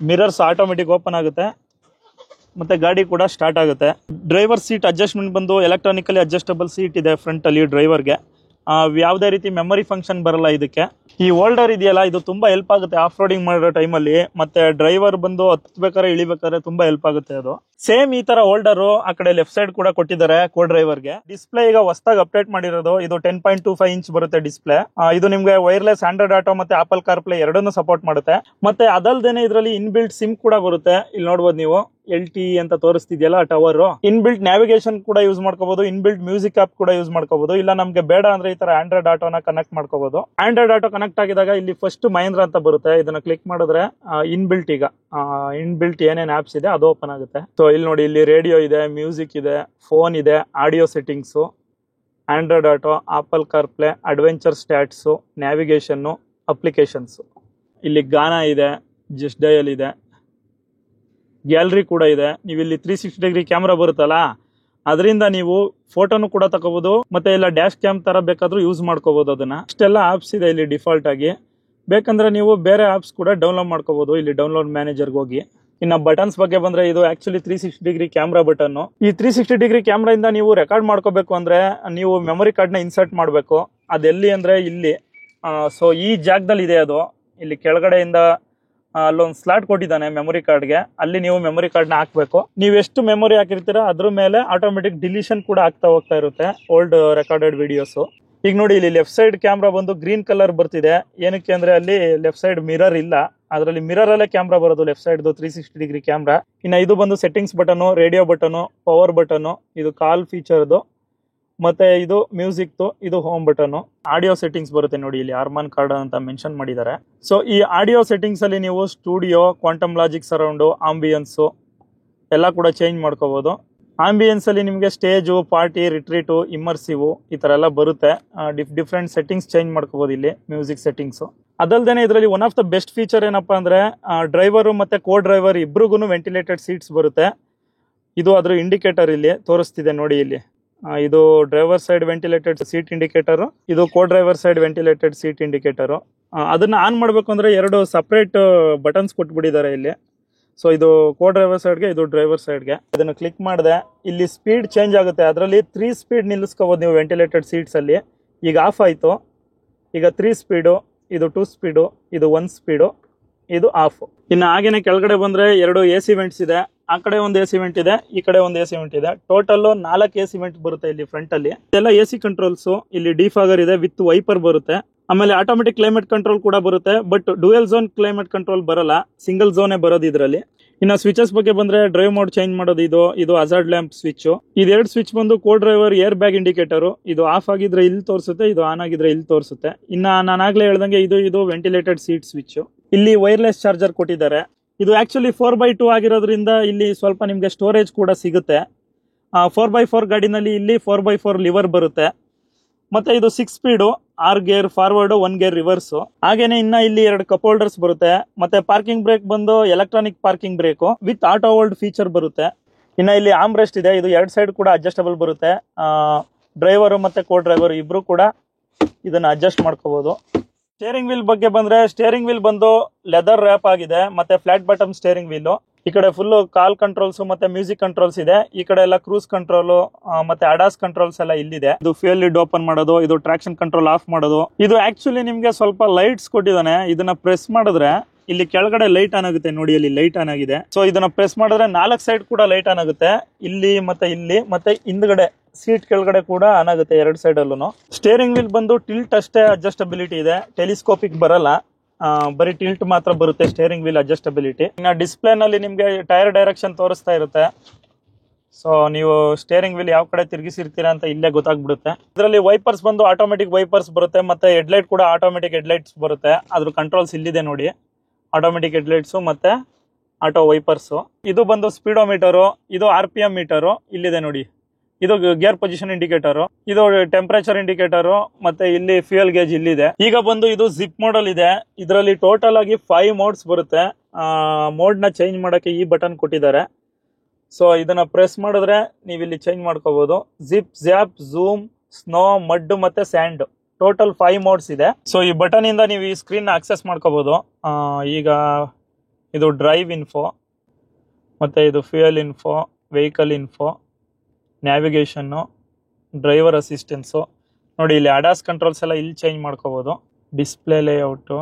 ಮಿರರ್ಸ್ ಆಟೋಮೆಟಿಕ್ ಓಪನ್ ಆಗುತ್ತೆ ಮತ್ತೆ ಗಾಡಿ ಕೂಡ ಸ್ಟಾರ್ಟ್ ಆಗುತ್ತೆ. ಡ್ರೈವರ್ ಸೀಟ್ ಅಡ್ಜಸ್ಟ್ಮೆಂಟ್ ಬಂದು ಎಲೆಕ್ಟ್ರಾನಿಕಲಿ ಅಡ್ಜಸ್ಟಬಲ್ ಸೀಟ್ ಇದೆ ಫ್ರಂಟ್ ಅಲ್ಲಿ ಡ್ರೈವರ್ಗೆ. ಯಾವುದೇ ರೀತಿ ಮೆಮೊರಿ ಫಂಕ್ಷನ್ ಬರಲ್ಲ ಇದಕ್ಕೆ. ಈ ಹೋಲ್ಡರ್ ಇದೆಯಲ್ಲ, ಇದು ತುಂಬಾ ಹೆಲ್ಪ್ ಆಗುತ್ತೆ ಆಫ್ ರೋಡಿಂಗ್ ಮಾಡೋ ಟೈಮಲ್ಲಿ. ಮತ್ತೆ ಡ್ರೈವರ್ ಬಂದು ಹತ್ಬೇಕಾದ್ರೆ ಇಳಿಬೇಕಾದ್ರೆ ತುಂಬಾ ಹೆಲ್ಪ್ ಆಗುತ್ತೆ ಅದು. ಸೇಮ್ ಈ ತರ ಹೋಲ್ಡರ್ ಆ ಕಡೆ ಲೆಫ್ಟ್ ಸೈಡ್ ಕೂಡ ಕೊಟ್ಟಿದ್ದಾರೆ ಕೋ ಡ್ರೈವರ್ಗೆ. ಡಿಸ್ಪ್ಲೇ ಈಗ ಹೊಸದಾಗಿ ಅಪ್ಡೇಟ್ ಮಾಡಿರೋದು. ಇದು 10.25 ಇಂಚ್ ಬರುತ್ತೆ ಡಿಸ್ಪ್ಲೇ. ಇದು ನಿಮ್ಗೆ ವೈರ್ಲೆಸ್ ಆಂಡ್ರಾಯ್ಡ್ ಆಟೋ ಮತ್ತೆ ಆಪಲ್ ಕಾರ್ ಪ್ಲೇ ಎರಡನ್ನೂ ಸಪೋರ್ಟ್ ಮಾಡುತ್ತೆ. ಮತ್ತೆ ಅದಲ್ದೇನೆ ಇದರಲ್ಲಿ ಇನ್ಬಿಲ್ಟ್ ಸಿಮ್ ಕೂಡ ಬರುತ್ತೆ. ಇಲ್ಲಿ ನೋಡ್ಬೋದು ನೀವು, LTE ಅಂತ ತೋರಿಸ್ತಿದ್ಯಲ್ಲ ಟವರ್. ಇನ್ಬಿಲ್ಟ್ ನ್ಯಾವಿಗೇಷನ್ ಕೂಡ ಯೂಸ್ ಮಾಡ್ಕೋಬಹುದು, ಇನ್ಬಿಲ್ಟ್ ಮ್ಯೂಸಿಕ್ ಆಪ್ ಕೂಡ ಯೂಸ್ ಮಾಡ್ಕೋಬಹುದು. ಇಲ್ಲ ನಮ್ಗೆ ಬೇಡ ಅಂದ್ರೆ ಈ ತರ ಆಂಡ್ರಾಯ್ಡ್ ಆಟೋನ ಕನೆಕ್ಟ್ ಮಾಡ್ಕೋಬಹುದು. ಆಂಡ್ರಾಯ್ಡ್ ಆಟೋ ಕನೆಕ್ಟ್ ಆಗಿದಾಗ ಇಲ್ಲಿ ಫಸ್ಟ್ ಮಹೇಂದ್ರ ಅಂತ ಬರುತ್ತೆ. ಇದನ್ನ ಕ್ಲಿಕ್ ಮಾಡಿದ್ರೆ ಇನ್ಬಿಲ್ಟ್ ಏನೇನ್ ಆಪ್ಸ್ ಇದೆ ಅದು ಓಪನ್ ಆಗುತ್ತೆ. ಸೊ ಇಲ್ಲಿ ನೋಡಿ, ಇಲ್ಲಿ ರೇಡಿಯೋ ಇದೆ, ಮ್ಯೂಸಿಕ್ ಇದೆ, ಫೋನ್ ಇದೆ, audio settings, Android auto, apple car play, adventure stats, navigation, applications. ಇಲ್ಲಿ ಗಾನ ಇದೆ, ಜಸ್ಟ್ ಡಯಲ್ ಇದೆ, ಗ್ಯಾಲರಿ ಕೂಡ ಇದೆ. ನೀವು ಇಲ್ಲಿ 360 ಡಿಗ್ರಿ ಕ್ಯಾಮ್ರಾ ಬರುತ್ತಲ್ಲ, ಅದರಿಂದ ನೀವು ಫೋಟೋನು ಕೂಡ ತಗೋಬಹುದು. ಮತ್ತೆ ಎಲ್ಲ ಡ್ಯಾಶ್ ಕ್ಯಾಮ್ ತರ ಬೇಕಾದ್ರೂ ಯೂಸ್ ಮಾಡ್ಕೋಬಹುದು. ಅದನ್ನ ಇಷ್ಟೆಲ್ಲ ಆಪ್ಸ್ ಇದೆ ಇಲ್ಲಿ ಡಿಫಾಲ್ಟ್ ಆಗಿ. ಬೇಕಂದ್ರೆ ನೀವು ಬೇರೆ ಆಪ್ಸ್ ಕೂಡ ಡೌನ್ಲೋಡ್ ಮಾಡ್ಕೋಬಹುದು ಇಲ್ಲಿ ಡೌನ್ಲೋಡ್ ಮ್ಯಾನೇಜರ್ಗೆ ಹೋಗಿ. ಇನ್ನು ಬಟನ್ಸ್ ಬಗ್ಗೆ ಬಂದ್ರೆ, ಇದು ಆಕ್ಚುಲಿ 360 ಡಿಗ್ರಿ ಕ್ಯಾಮ್ರಾ ಬಟನ್. ಈ 360 ಡಿಗ್ರಿ ಕ್ಯಾಮ್ರಾ ಇಂದ ನೀವು ರೆಕಾರ್ಡ್ ಮಾಡ್ಕೋಬೇಕು ಅಂದ್ರೆ ನೀವು ಮೆಮೊರಿ ಕಾರ್ಡ್ ನ ಇನ್ಸರ್ಟ್ ಮಾಡಬೇಕು. ಅದೆಲ್ಲಿ ಅಂದರೆ ಇಲ್ಲಿ. ಸೊ ಈ ಜಾಗದಲ್ಲಿ ಇದೆ ಅದು. ಇಲ್ಲಿ ಕೆಳಗಡೆಯಿಂದ ಅಲ್ಲೊಂದು ಸ್ಲಾಟ್ ಕೊಟ್ಟಿದ್ದಾನೆ ಮೆಮೊರಿ ಕಾರ್ಡ್ಗೆ, ಅಲ್ಲಿ ನೀವು ಮೆಮೊರಿ ಕಾರ್ಡ್ನ ಹಾಕಬೇಕು. ನೀವು ಎಷ್ಟು ಮೆಮೊರಿ ಹಾಕಿರ್ತೀರ ಅದ್ರ ಮೇಲೆ ಆಟೋಮೆಟಿಕ್ ಡಿಲೀಷನ್ ಕೂಡ ಆಗ್ತಾ ಹೋಗ್ತಾ ಇರುತ್ತೆ ಓಲ್ಡ್ ರೆಕಾರ್ಡೆಡ್ ವಿಡಿಯೋಸು. ಈಗ ನೋಡಿ ಇಲ್ಲಿ ಲೆಫ್ಟ್ ಸೈಡ್ ಕ್ಯಾಮ್ರಾ ಬಂದು ಗ್ರೀನ್ ಕಲರ್ ಬರ್ತಿದೆ. ಏನಕ್ಕೆ ಅಂದರೆ ಅಲ್ಲಿ ಲೆಫ್ಟ್ ಸೈಡ್ ಮಿರರ್ ಇಲ್ಲ, ಅದರಲ್ಲಿ ಮಿರರಲ್ಲೇ ಕ್ಯಾಮ್ರಾ ಬರೋದು ಲೆಫ್ಟ್ ಸೈಡ್ದು 360 ಡಿಗ್ರಿ ಕ್ಯಾಮ್ರಾ. ಇನ್ನು ಇದು ಬಂದು settings button, radio button, power button, ಇದು ಕಾಲ್ ಫೀಚರ್ದು, ಮತ್ತೆ ಇದು ಮ್ಯೂಸಿಕ್ದು, ಇದು ಹೋಮ್ ಬಟನು. ಆಡಿಯೋ ಸೆಟ್ಟಿಂಗ್ಸ್ ಬರುತ್ತೆ ನೋಡಿ, ಇಲ್ಲಿ ಆರ್ಮಾನ್ ಕಾರ್ಡ್ ಅಂತ ಮೆನ್ಷನ್ ಮಾಡಿದ್ದಾರೆ. ಸೊ ಈ ಆಡಿಯೋ ಸೆಟ್ಟಿಂಗ್ಸ್ ಅಲ್ಲಿ ನೀವು ಸ್ಟುಡಿಯೋ, ಕ್ವಾಂಟಮ್ ಲಾಜಿಕ್ ಸರೌಂಡು, ಆಂಬಿಯನ್ಸು ಎಲ್ಲ ಕೂಡ ಚೇಂಜ್ ಮಾಡ್ಕೋಬಹುದು. ಆಂಬಿಯನ್ಸ್ ಅಲ್ಲಿ ನಿಮಗೆ ಸ್ಟೇಜು, ಪಾರ್ಟಿ, ರಿಟ್ರೀಟು, ಇಮ್ಮರ್ಸಿವ್ ಈ ತರ ಎಲ್ಲ ಬರುತ್ತೆ. ಡಿಫ್ರೆಂಟ್ ಸೆಟ್ಟಿಂಗ್ಸ್ ಚೇಂಜ್ ಮಾಡ್ಕೋಬಹುದು ಇಲ್ಲಿ ಮ್ಯೂಸಿಕ್ ಸೆಟ್ಟಿಂಗ್ಸ್. ಅದಲ್ದೇನೆ ಇದರಲ್ಲಿ one of the best feature ಏನಪ್ಪಾ ಅಂದ್ರೆ ಡ್ರೈವರು ಮತ್ತೆ ಕೋ ಡ್ರೈವರ್ ಇಬ್ರಿಗೂ ವೆಂಟಿಲೇಟೆಡ್ ಸೀಟ್ಸ್ ಬರುತ್ತೆ. ಇದು ಅದ್ರ ಇಂಡಿಕೇಟರ್ ಇಲ್ಲಿ ತೋರಿಸ್ತಿದೆ ನೋಡಿ. ಇಲ್ಲಿ ಇದು driver side ventilated seat indicator, ಇದು co driver side ventilated seat indicator. ಅದನ್ನ ಆನ್ ಮಾಡಬೇಕು ಅಂದ್ರೆ ಎರಡು ಸಪರೇಟ್ ಬಟನ್ಸ್ ಕೊಟ್ಬಿಟ್ಟಿದ್ದಾರೆ ಇಲ್ಲಿ. ಸೊ ಇದು ಕೋ ಡ್ರೈವರ್ ಸೈಡ್ಗೆ, ಇದು ಡ್ರೈವರ್ ಸೈಡ್ಗೆ. ಇದನ್ನು ಕ್ಲಿಕ್ ಮಾಡಿದೆ, ಇಲ್ಲಿ ಸ್ಪೀಡ್ ಚೇಂಜ್ ಆಗುತ್ತೆ. ಅದರಲ್ಲಿ 3 ಸ್ಪೀಡ್ ನಿಲ್ಲಿಸ್ಕೋಬಹುದು ನೀವು ವೆಂಟಿಲೇಟೆಡ್ ಸೀಟ್ಸ್ ಅಲ್ಲಿ. ಈಗ ಆಫ್ ಆಯಿತು, ಈಗ 3 ಸ್ಪೀಡು, ಇದು 2 ಸ್ಪೀಡು, ಇದು 1 ಸ್ಪೀಡು, ಇದು ಆಫ್. ಇನ್ನು ಹಾಗೇನೆ ಕೆಳಗಡೆ ಬಂದ್ರೆ 2 AC ವೆಂಟ್ಸ್ ಇದೆ. ಆ ಕಡೆ ಒಂದು AC ವೆಂಟ್ ಇದೆ, ಈ ಕಡೆ ಒಂದು AC ವೆಂಟ್ ಇದೆ. ಟೋಟಲ್ 4 AC ವೆಂಟ್ ಬರುತ್ತೆ ಇಲ್ಲಿ ಫ್ರಂಟ್ ಅಲ್ಲಿ. ಎಲ್ಲ AC ಕಂಟ್ರೋಲ್ಸ್. ಇಲ್ಲಿ ಡಿಫಾಗರ್ ಇದೆ ವಿತ್ ವೈಪರ್ ಬರುತ್ತೆ. ಆಮೇಲೆ ಆಟೋಮೆಟಿಕ್ ಕ್ಲೈಮೇಟ್ ಕಂಟ್ರೋಲ್ ಕೂಡ ಬರುತ್ತೆ. But dual zone climate control ಬರಲ್ಲ, ಸಿಂಗಲ್ ಝೋನೇ ಬರೋದು ಇದರಲ್ಲಿ. ಇನ್ನು ಸ್ವಿಚಸ್ ಬಗ್ಗೆ ಬಂದ್ರೆ ಡ್ರೈವ್ ಮೋಡ್ ಚೇಂಜ್ ಮಾಡೋದು ಇದು ಹಜಾರ್ಡ್ ಲ್ಯಾಂಪ್ ಸ್ವಿಚ್. ಇದೆರಡು ಸ್ವಿಚ್ ಬಂದು co driver air bag indicator. ಇದು ಆಫ್ ಆಗಿದ್ರೆ ಇಲ್ಲಿ ತೋರಿಸುತ್ತೆ, ಇದು ಆನ್ ಆಗಿದ್ರೆ ಇಲ್ಲಿ ತೋರಿಸುತ್ತೆ. ಇನ್ನ ನಾನು ಆಗ್ಲೇ ಹೇಳ್ದಂಗೆ ಇದು ವೆಂಟಿಲೇಟೆಡ್ ಸೀಟ್ ಸ್ವಿಚ್. ಇಲ್ಲಿ ವೈರ್ಲೆಸ್ ಚಾರ್ಜರ್ ಕೊಟ್ಟಿದ್ದಾರೆ. ಇದು ಆಕ್ಚುಲಿ 4x2 ಆಗಿರೋದ್ರಿಂದ ಇಲ್ಲಿ ಸ್ವಲ್ಪ ನಿಮ್ಗೆ ಸ್ಟೋರೇಜ್ ಕೂಡ ಸಿಗುತ್ತೆ. 4x4 ಗಾಡಿನಲ್ಲಿ ಇಲ್ಲಿ 4x4 ಲಿವರ್ ಬರುತ್ತೆ. ಮತ್ತೆ ಇದು 6 speed, 6 gear forward, 1 gear reverse. ಹಾಗೇನೆ ಇನ್ನ ಇಲ್ಲಿ 2 ಕಪ್ ಹೋಲ್ಡರ್ಸ್ ಬರುತ್ತೆ. ಮತ್ತೆ ಪಾರ್ಕಿಂಗ್ ಬ್ರೇಕ್ ಬಂದು electronic parking brake with auto hold feature ಬರುತ್ತೆ. ಇನ್ನ ಇಲ್ಲಿ ಆರ್ಮ್ ರೆಸ್ಟ್ ಇದೆ, ಇದು 2 ಸೈಡ್ ಕೂಡ ಅಡ್ಜಸ್ಟಬಲ್ ಬರುತ್ತೆ. ಡ್ರೈವರು ಮತ್ತೆ ಕೋ ಡ್ರೈವರ್ ಇಬ್ರು ಕೂಡ ಇದನ್ನ ಅಡ್ಜಸ್ಟ್ ಮಾಡ್ಕೋಬಹುದು. ಸ್ಟೇರಿಂಗ್ ವೀಲ್ ಬಗ್ಗೆ ಬಂದ್ರೆ ಸ್ಟೇರಿಂಗ್ ವೀಲ್ ಬಂದು ಲೆದರ್ ರ್ಯಾಪ್ ಆಗಿದೆ, ಮತ್ತೆ ಫ್ಲಾಟ್ ಬಾಟಮ್ ಸ್ಟೇರಿಂಗ್ ವೀಲ್. ಈ ಕಡೆ ಫುಲ್ ಕಾಲ್ ಕಂಟ್ರೋಲ್ಸ್ ಮತ್ತೆ ಮ್ಯೂಸಿಕ್ ಕಂಟ್ರೋಲ್ಸ್ ಇದೆ. ಈ ಕಡೆ ಎಲ್ಲ ಕ್ರೂಸ್ ಕಂಟ್ರೋಲ್ ಮತ್ತೆ ಅಡಾಸ್ ಕಂಟ್ರೋಲ್ಸ್ ಎಲ್ಲ ಇಲ್ಲಿದೆ. ಇದು ಫ್ಯೂಯಲ್ ಲಿಡ್ ಓಪನ್ ಮಾಡೋದು, ಇದು ಟ್ರಾಕ್ಷನ್ ಕಂಟ್ರೋಲ್ ಆಫ್ ಮಾಡೋದು. ಇದು ಆಕ್ಚುಲಿ ನಿಮ್ಗೆ ಸ್ವಲ್ಪ ಲೈಟ್ಸ್ ಕೊಟ್ಟಿದ್ದಾನೆ. ಇದನ್ನ ಪ್ರೆಸ್ ಮಾಡಿದ್ರೆ ಇಲ್ಲಿ ಕೆಳಗಡೆ ಲೈಟ್ ಆನ್ ಆಗುತ್ತೆ ನೋಡಿ, ಅಲ್ಲಿ ಲೈಟ್ ಆನ್ ಆಗಿದೆ. ಸೊ ಇದನ್ನ ಪ್ರೆಸ್ ಮಾಡಿದ್ರೆ 4 ಸೈಡ್ ಕೂಡ ಲೈಟ್ ಆನ್ ಆಗುತ್ತೆ. ಇಲ್ಲಿ ಮತ್ತೆ ಹಿಂದ್ಗಡೆ ಸೀಟ್ ಕೆಳಗಡೆ ಕೂಡ ಆನ್ ಆಗುತ್ತೆ 2 ಸೈಡ್ ಅಲ್ಲೂ. ಸ್ಟೇರಿಂಗ್ ವೀಲ್ ಬಂದು ಟಿಲ್ಟ್ ಅಷ್ಟೇ ಅಡ್ಜಸ್ಟಬಿಲಿಟಿ ಇದೆ, ಟೆಲಿಸ್ಕೋಪಿಕ್ ಬರಲ್ಲ. ಬರೀ ಟಿಲ್ಟ್ ಮಾತ್ರ ಬರುತ್ತೆ ಸ್ಟೇರಿಂಗ್ ವೀಲ್ ಅಡ್ಜಸ್ಟಬಿಲಿಟಿ. ಇನ್ನು ಡಿಸ್ಪ್ಲೇ ನಲ್ಲಿ ನಿಮ್ಗೆ ಟೈರ್ ಡೈರೆಕ್ಷನ್ ತೋರಿಸ್ತಾ ಇರುತ್ತೆ. ಸೊ ನೀವು ಸ್ಟೇರಿಂಗ್ ವೀಲ್ ಯಾವ ಕಡೆ ತಿರುಗಿಸಿರ್ತೀರಾ ಅಂತ ಇಲ್ಲೇ ಗೊತ್ತಾಗ್ಬಿಡುತ್ತೆ. ಇದರಲ್ಲಿ ವೈಪರ್ಸ್ ಬಂದು ಆಟೋಮೆಟಿಕ್ ವೈಪರ್ಸ್ ಬರುತ್ತೆ, ಮತ್ತೆ ಹೆಡ್ಲೈಟ್ ಕೂಡ ಆಟೋಮೆಟಿಕ್ ಹೆಡ್ಲೈಟ್ಸ್ ಬರುತ್ತೆ. ಅದ್ರ ಕಂಟ್ರೋಲ್ಸ್ ಇಲ್ಲಿದೆ ನೋಡಿ, ಆಟೋಮೆಟಿಕ್ ಹೆಡ್ಲೈಟ್ಸು ಮತ್ತೆ ಆಟೋ ವೈಪರ್ಸು. ಇದು ಬಂದು ಸ್ಪೀಡೋಮೀಟರು, ಇದು RPM ಮೀಟರು ಇಲ್ಲಿದೆ ನೋಡಿ. ಇದು ಗೇರ್ ಪೊಸಿಷನ್ ಇಂಡಿಕೇಟರ್, ಇದು ಟೆಂಪರೇಚರ್ ಇಂಡಿಕೇಟರ್, ಮತ್ತೆ ಇಲ್ಲಿ ಫ್ಯೂಯಲ್ ಗೇಜ್ ಇಲ್ಲಿದೆ. ಈಗ ಬಂದು ಇದು ಜಿಪ್ ಮೋಡಲ್ ಇದೆ. ಇದರಲ್ಲಿ ಟೋಟಲ್ ಆಗಿ 5 ಮೋಡ್ಸ್ ಬರುತ್ತೆ. ಮೋಡ್ ನ ಚೇಂಜ್ ಮಾಡಕ್ಕೆ ಈ ಬಟನ್ ಕೊಟ್ಟಿದ್ದಾರೆ. ಸೊ ಇದನ್ನ ಪ್ರೆಸ್ ಮಾಡಿದ್ರೆ ನೀವು ಇಲ್ಲಿ ಚೇಂಜ್ ಮಾಡ್ಕೋಬಹುದು. Zip, Zapp, zoom, snow, mud ಮತ್ತೆ ಸ್ಯಾಂಡ್, ಟೋಟಲ್ 5 ಮೋಡ್ಸ್ ಇದೆ. ಸೊ ಈ ಬಟನ್ ಇಂದ ನೀವು ಈ ಸ್ಕ್ರೀನ್ ಆಕ್ಸೆಸ್ ಮಾಡ್ಕೋಬಹುದು. ಈಗ ಇದು ಡ್ರೈವ್ ಇನ್ಫೋ, ಮತ್ತೆ ಇದು fuel info, vehicle info, navigation, driver assistance. ನೋಡಿ ಇಲ್ಲಿ ಅಡಾಸ್ ಕಂಟ್ರೋಲ್ಸ್ ಎಲ್ಲ ಇಲ್ಲಿ ಚೇಂಜ್ ಮಾಡ್ಕೋಬಹುದು. Display layout,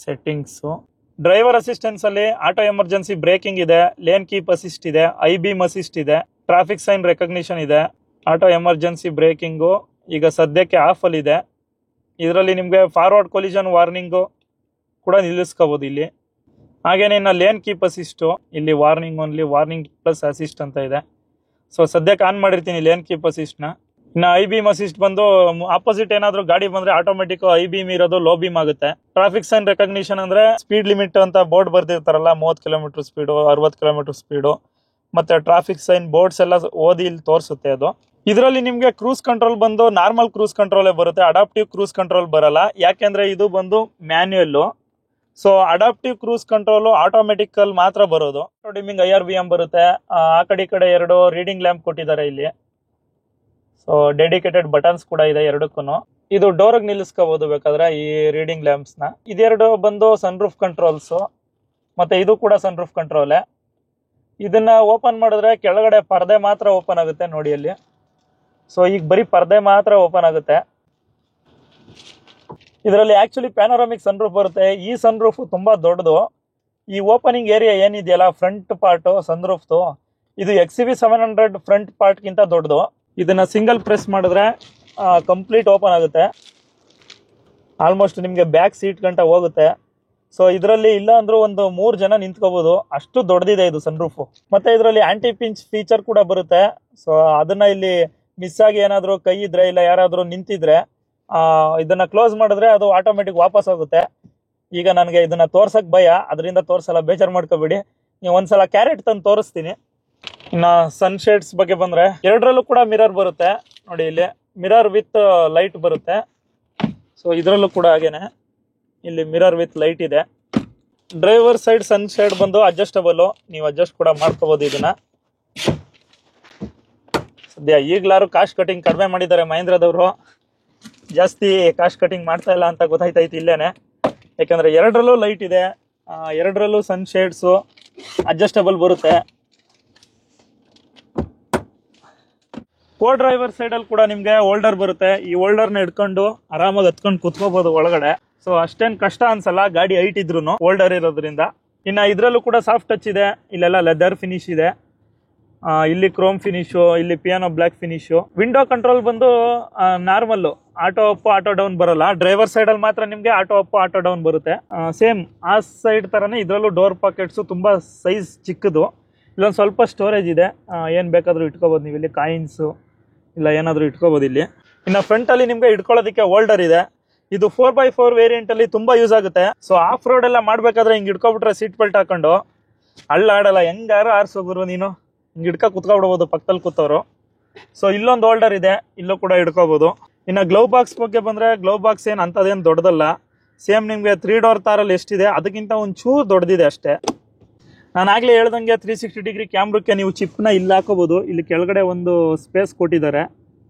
settings. Driver assistance ಅಲ್ಲಿ ಆಟೋ ಎಮರ್ಜೆನ್ಸಿ ಬ್ರೇಕಿಂಗ್ ಇದೆ, ಲೇನ್ ಕೀಪ್ ಅಸಿಸ್ಟ್ ಇದೆ, ಐಬೀಮ್ ಅಸಿಸ್ಟ್ ಇದೆ, ಟ್ರಾಫಿಕ್ ಸೈನ್ ರೆಕಗ್ನಿಷನ್ ಇದೆ, ಆಟೋ ಎಮರ್ಜೆನ್ಸಿ ಬ್ರೇಕಿಂಗು ಈಗ ಸದ್ಯಕ್ಕೆ ಆಫ್ ಅಲ್ಲಿ ಇದೆ. ಇದರಲ್ಲಿ ನಿಮಗೆ ಫಾರ್ವರ್ಡ್ ಕೊಲಿಷನ್ ವಾರ್ನಿಂಗು ಕೂಡ ನಿಲ್ಲಿಸ್ಕೋಬಹುದು ಇಲ್ಲಿ. ಹಾಗೇನೆ ಇನ್ನು ಲೇನ್ ಕೀಪ್ ಅಸಿಸ್ಟು, ಇಲ್ಲಿ warning only, warning plus assist ಅಂತ ಇದೆ. ಸೊ ಸದ್ಯಕ್ಕೆ ಆನ್ ಮಾಡಿರ್ತೀನಿ ಲೇನ್ ಕೀಪ್ ಅಸಿಸ್ಟ್ನ. ಇನ್ನು ಐಬೀಮ್ ಅಸಿಸ್ಟ್ ಬಂದು ಆಪೋಸಿಟ್ ಏನಾದ್ರು ಗಾಡಿ ಬಂದ್ರೆ ಆಟೋಮೆಟಿಕ್ ಐಬೀಮ್ ಇರೋದು ಲೋ ಬೀಮ್ ಆಗುತ್ತೆ. ಟ್ರಾಫಿಕ್ ಸೈನ್ ರೆಕಗ್ನಿಷನ್ ಅಂದ್ರೆ ಸ್ಪೀಡ್ ಲಿಮಿಟ್ ಅಂತ ಬೋರ್ಡ್ ಬರ್ದಿರ್ತಾರಲ್ಲ, 30 ಕಿಲೋಮೀಟರ್ ಸ್ಪೀಡು, 60 ಕಿಲೋಮೀಟರ್ ಸ್ಪೀಡು, ಮತ್ತೆ ಟ್ರಾಫಿಕ್ ಸೈನ್ ಬೋರ್ಡ್ಸ್ ಎಲ್ಲ ಓದಿ ಇಲ್ಲಿ ತೋರಿಸುತ್ತೆ ಅದು. ಇದರಲ್ಲಿ ನಿಮ್ಗೆ ಕ್ರೂಸ್ ಕಂಟ್ರೋಲ್ ಬಂದು ನಾರ್ಮಲ್ ಕ್ರೂಸ್ ಕಂಟ್ರೋಲೇ ಬರುತ್ತೆ, ಅಡಾಪ್ಟಿವ್ ಕ್ರೂಸ್ ಕಂಟ್ರೋಲ್ ಬರಲ್ಲ. ಯಾಕೆಂದ್ರೆ ಇದು ಬಂದು manual. So adaptive cruise control automatic ಅಲ್ಲಿ ಮಾತ್ರ ಬರೋದು. ಡಿಮ್ಮಿಂಗ್ IRBM ಬರುತ್ತೆ. ಆ ಕಡೆ ಈ ಕಡೆ 2 ರೀಡಿಂಗ್ ಲ್ಯಾಂಪ್ ಕೊಟ್ಟಿದ್ದಾರೆ ಇಲ್ಲಿ. ಸೊ ಡೆಡಿಕೇಟೆಡ್ ಬಟನ್ಸ್ ಕೂಡ ಇದೆ ಎರಡಕ್ಕೂ. ಇದು ಡೋರ್ಗೆ ನಿಲ್ಲಿಸ್ಕೋಬಹುದು ಬೇಕಾದ್ರೆ ಈ ರೀಡಿಂಗ್ ಲ್ಯಾಂಪ್ಸ್ ನ. ಇದೆರಡು ಬಂದು ಸನ್ರೂಫ್ ಕಂಟ್ರೋಲ್ಸ್, ಮತ್ತೆ ಇದು ಕೂಡ ಸನ್ರೂಫ್ ಕಂಟ್ರೋಲೆ. ಇದನ್ನ ಓಪನ್ ಮಾಡಿದ್ರೆ ಕೆಳಗಡೆ ಪರ್ದೆ ಮಾತ್ರ ಓಪನ್ ಆಗುತ್ತೆ ನೋಡಿ ಅಲ್ಲಿ. ಸೊ ಈಗ ಬರೀ ಪರ್ದೆ ಮಾತ್ರ ಓಪನ್ ಆಗುತ್ತೆ. ಇದರಲ್ಲಿ ಆಕ್ಚುಲಿ ಪ್ಯಾನೋರಾಮಿಕ್ ಸನ್ ರೂಫ್ ಬರುತ್ತೆ. ಈ ಸನ್ ರೂಫ್ ತುಂಬಾ ದೊಡ್ಡದು. ಈ ಓಪನಿಂಗ್ ಏರಿಯಾ ಏನಿದೆಯಲ್ಲ ಫ್ರಂಟ್ ಪಾರ್ಟ್ ಸನ್ ರೂಫ್ದು, ಇದು XCV700 ಫ್ರಂಟ್ ಪಾರ್ಟ್ ಗಿಂತ ದೊಡ್ಡದು. ಇದನ್ನ ಸಿಂಗಲ್ ಪ್ರೆಸ್ ಮಾಡಿದ್ರೆ ಕಂಪ್ಲೀಟ್ ಓಪನ್ ಆಗುತ್ತೆ. ಆಲ್ಮೋಸ್ಟ್ ನಿಮಗೆ ಬ್ಯಾಕ್ ಸೀಟ್ ಗಂಟ ಹೋಗುತ್ತೆ. ಸೊ ಇದರಲ್ಲಿ ಇಲ್ಲ ಅಂದ್ರೂ ಒಂದು 3 ಜನ ನಿಂತ್ಕೋಬಹುದು, ಅಷ್ಟು ದೊಡ್ಡದಿದೆ ಇದು ಸನ್ ರೂಫ್. ಮತ್ತೆ ಇದರಲ್ಲಿ ಆಂಟಿ ಪಿಂಚ್ ಫೀಚರ್ ಕೂಡ ಬರುತ್ತೆ. ಸೊ ಅದನ್ನ ಇಲ್ಲಿ ಮಿಸ್ ಆಗಿ ಏನಾದ್ರು ಕೈ ಇದ್ರೆ ಇಲ್ಲ ಯಾರಾದ್ರೂ ನಿಂತಿದ್ರೆ ಇದನ್ನ ಕ್ಲೋಸ್ ಮಾಡಿದ್ರೆ ಅದು ಆಟೋಮೆಟಿಕ್ ವಾಪಸ್ ಹೋಗುತ್ತೆ. ಈಗ ನನಗೆ ಇದನ್ನ ತೋರ್ಸಕ್ ಭಯ, ಅದರಿಂದ ತೋರ್ಸಲ್ಲ, ಬೇಜಾರು ಮಾಡ್ಕೋಬೇಡಿ. ನೀವು ಒಂದ್ಸಲ ಕ್ಯಾರೆಟ್ ತಂದು ತೋರಿಸ್ತೀನಿ. ಇನ್ನ ಸನ್ ಶೇಡ್ಸ್ ಬಗ್ಗೆ ಬಂದ್ರೆ ಎರಡರಲ್ಲೂ ಕೂಡ ಮಿರರ್ ಬರುತ್ತೆ ನೋಡಿ. ಇಲ್ಲಿ ಮಿರರ್ ವಿತ್ ಲೈಟ್ ಬರುತ್ತೆ. ಸೊ ಇದರಲ್ಲೂ ಕೂಡ ಹಾಗೇನೆ ಇಲ್ಲಿ ಮಿರರ್ ವಿತ್ ಲೈಟ್ ಇದೆ. ಡ್ರೈವರ್ ಸೈಡ್ ಸನ್ ಶೇಡ್ ಬಂದು ಅಡ್ಜಸ್ಟಬಲ್, ನೀವು ಅಡ್ಜಸ್ಟ್ ಕೂಡ ಮಾಡ್ಕೋಬಹುದು ಇದನ್ನ. ಸದ್ಯ ಈಗ್ಲಾರು ಕಾಸ್ಟ್ ಕಟಿಂಗ್ ಕಡಿಮೆ ಮಾಡಿದ್ದಾರೆ ಮಹೇಂದ್ರದವರು, ಜಾಸ್ತಿ ಕಾಸ್ಟ್ ಕಟಿಂಗ್ ಮಾಡ್ತಾ ಇಲ್ಲ ಅಂತ ಗೊತ್ತಾಯ್ತೈತಿ ಇಲ್ಲೇನೆ. ಯಾಕಂದ್ರೆ ಎರಡರಲ್ಲೂ ಲೈಟ್ ಇದೆ, ಎರಡರಲ್ಲೂ ಸನ್ ಶೇಡ್ಸು ಅಡ್ಜಸ್ಟಬಲ್ ಬರುತ್ತೆ. ಕೋ ಡ್ರೈವರ್ ಸೈಡ್ ಅಲ್ಲಿ ಕೂಡ ನಿಮ್ಗೆ ಹೋಲ್ಡರ್ ಬರುತ್ತೆ. ಈ ಹೋಲ್ಡರ್ನ ಇಟ್ಕೊಂಡು ಆರಾಮಾಗಿ ಹತ್ಕೊಂಡು ಕುತ್ಕೋಬಹುದು ಒಳಗಡೆ. ಸೊ ಅಷ್ಟೇನ್ ಕಷ್ಟ ಅನ್ಸಲ್ಲ ಗಾಡಿ ಹೈಟ್ ಇದ್ರು ಹೋಲ್ಡರ್ ಇರೋದ್ರಿಂದ. ಇನ್ನ ಇದ್ರಲ್ಲೂ ಕೂಡ ಸಾಫ್ಟ್ ಟಚ್ ಇದೆ, ಇಲ್ಲೆಲ್ಲ ಲೆದರ್ ಫಿನಿಶ್ ಇದೆ, ಇಲ್ಲಿ ಕ್ರೋಮ್ ಫಿನಿಶು, ಇಲ್ಲಿ piano black finish. Window control ಬಂದು normal, auto up auto down ಬರಲ್ಲ. ಡ್ರೈವರ್ ಸೈಡ್ ಅಲ್ಲಿ ಮಾತ್ರ ನಿಮ್ಗೆ ಆಟೋ ಅಪ್ ಆಟೋ ಡೌನ್ ಬರುತ್ತೆ. ಸೇಮ್ ಆ ಸೈಡ್ ತರನೇ ಇದ್ರಲ್ಲೂ ಡೋರ್ ಪಾಕೆಟ್ಸ್ ತುಂಬಾ ಸೈಜ್ ಚಿಕ್ಕದು. ಇಲ್ಲೊಂದು ಸ್ವಲ್ಪ ಸ್ಟೋರೇಜ್ ಇದೆ, ಏನ್ ಬೇಕಾದ್ರೂ ಇಟ್ಕೋಬಹುದು ನೀವು. ಇಲ್ಲಿ ಕಾಯಿನ್ಸ್ ಇಲ್ಲ ಏನಾದ್ರು ಇಟ್ಕೋಬಹುದು ಇಲ್ಲಿ. ಇನ್ನು ಫ್ರಂಟ್ ಅಲ್ಲಿ ನಿಮ್ಗೆ ಇಟ್ಕೊಳ್ಳೋದಕ್ಕೆ ಹೋಲ್ಡರ್ ಇದೆ. ಇದು 4x4 ವೇರಿಯಂಟ್ ಅಲ್ಲಿ ತುಂಬಾ ಯೂಸ್ ಆಗುತ್ತೆ. ಸೊ ಆಫ್ ರೋಡ್ ಎಲ್ಲ ಮಾಡ್ಬೇಕಾದ್ರೆ ಹಿಂಗ್ ಇಟ್ಕೊಬಿಟ್ರೆ ಸೀಟ್ ಬೆಲ್ಟ್ ಹಾಕೊಂಡು ಆಡಲ್ಲ, ಹೆಂಗಾರು ಆರ್ಸೋಗುರು ನೀನು, ಹಿಂಗ್ ಇಡ್ಕ ಕುತ್ಕೊಬಿಡ್ಬೋದು ಪಕ್ಕದಲ್ಲಿ ಕೂತವ್ರು. ಸೊ ಇಲ್ಲೊಂದು ಹೋಲ್ಡರ್ ಇದೆ, ಇಲ್ಲೂ ಕೂಡ ಇಟ್ಕೋಬಹುದು. ಇನ್ನು ಗ್ಲೌ ಬಾಕ್ಸ್ ಬಗ್ಗೆ ಬಂದ್ರೆ ಗ್ಲೌ ಬಾಕ್ಸ್ ಏನ್ ಅಂತದೇನು ದೊಡ್ಡದಲ್ಲ. ಸೇಮ್ ನಿಮ್ಗೆ 3 ಡೋರ್ ತಾರಲ್ಲಿ ಎಷ್ಟಿದೆ ಅದಕ್ಕಿಂತ ಒಂಚೂರು ದೊಡ್ಡದಿದೆ ಅಷ್ಟೇ. ನಾನು ಆಗ್ಲೇ ಹೇಳ್ದಂಗೆ 360 ಡಿಗ್ರಿ ಕ್ಯಾಮ್ರಕ್ಕೆ ನೀವು ಚಿಪ್ನ ಇಲ್ಲಿ ಹಾಕೋಬಹುದು. ಇಲ್ಲಿ ಕೆಳಗಡೆ ಒಂದು ಸ್ಪೇಸ್ ಕೊಟ್ಟಿದ್ದಾರೆ.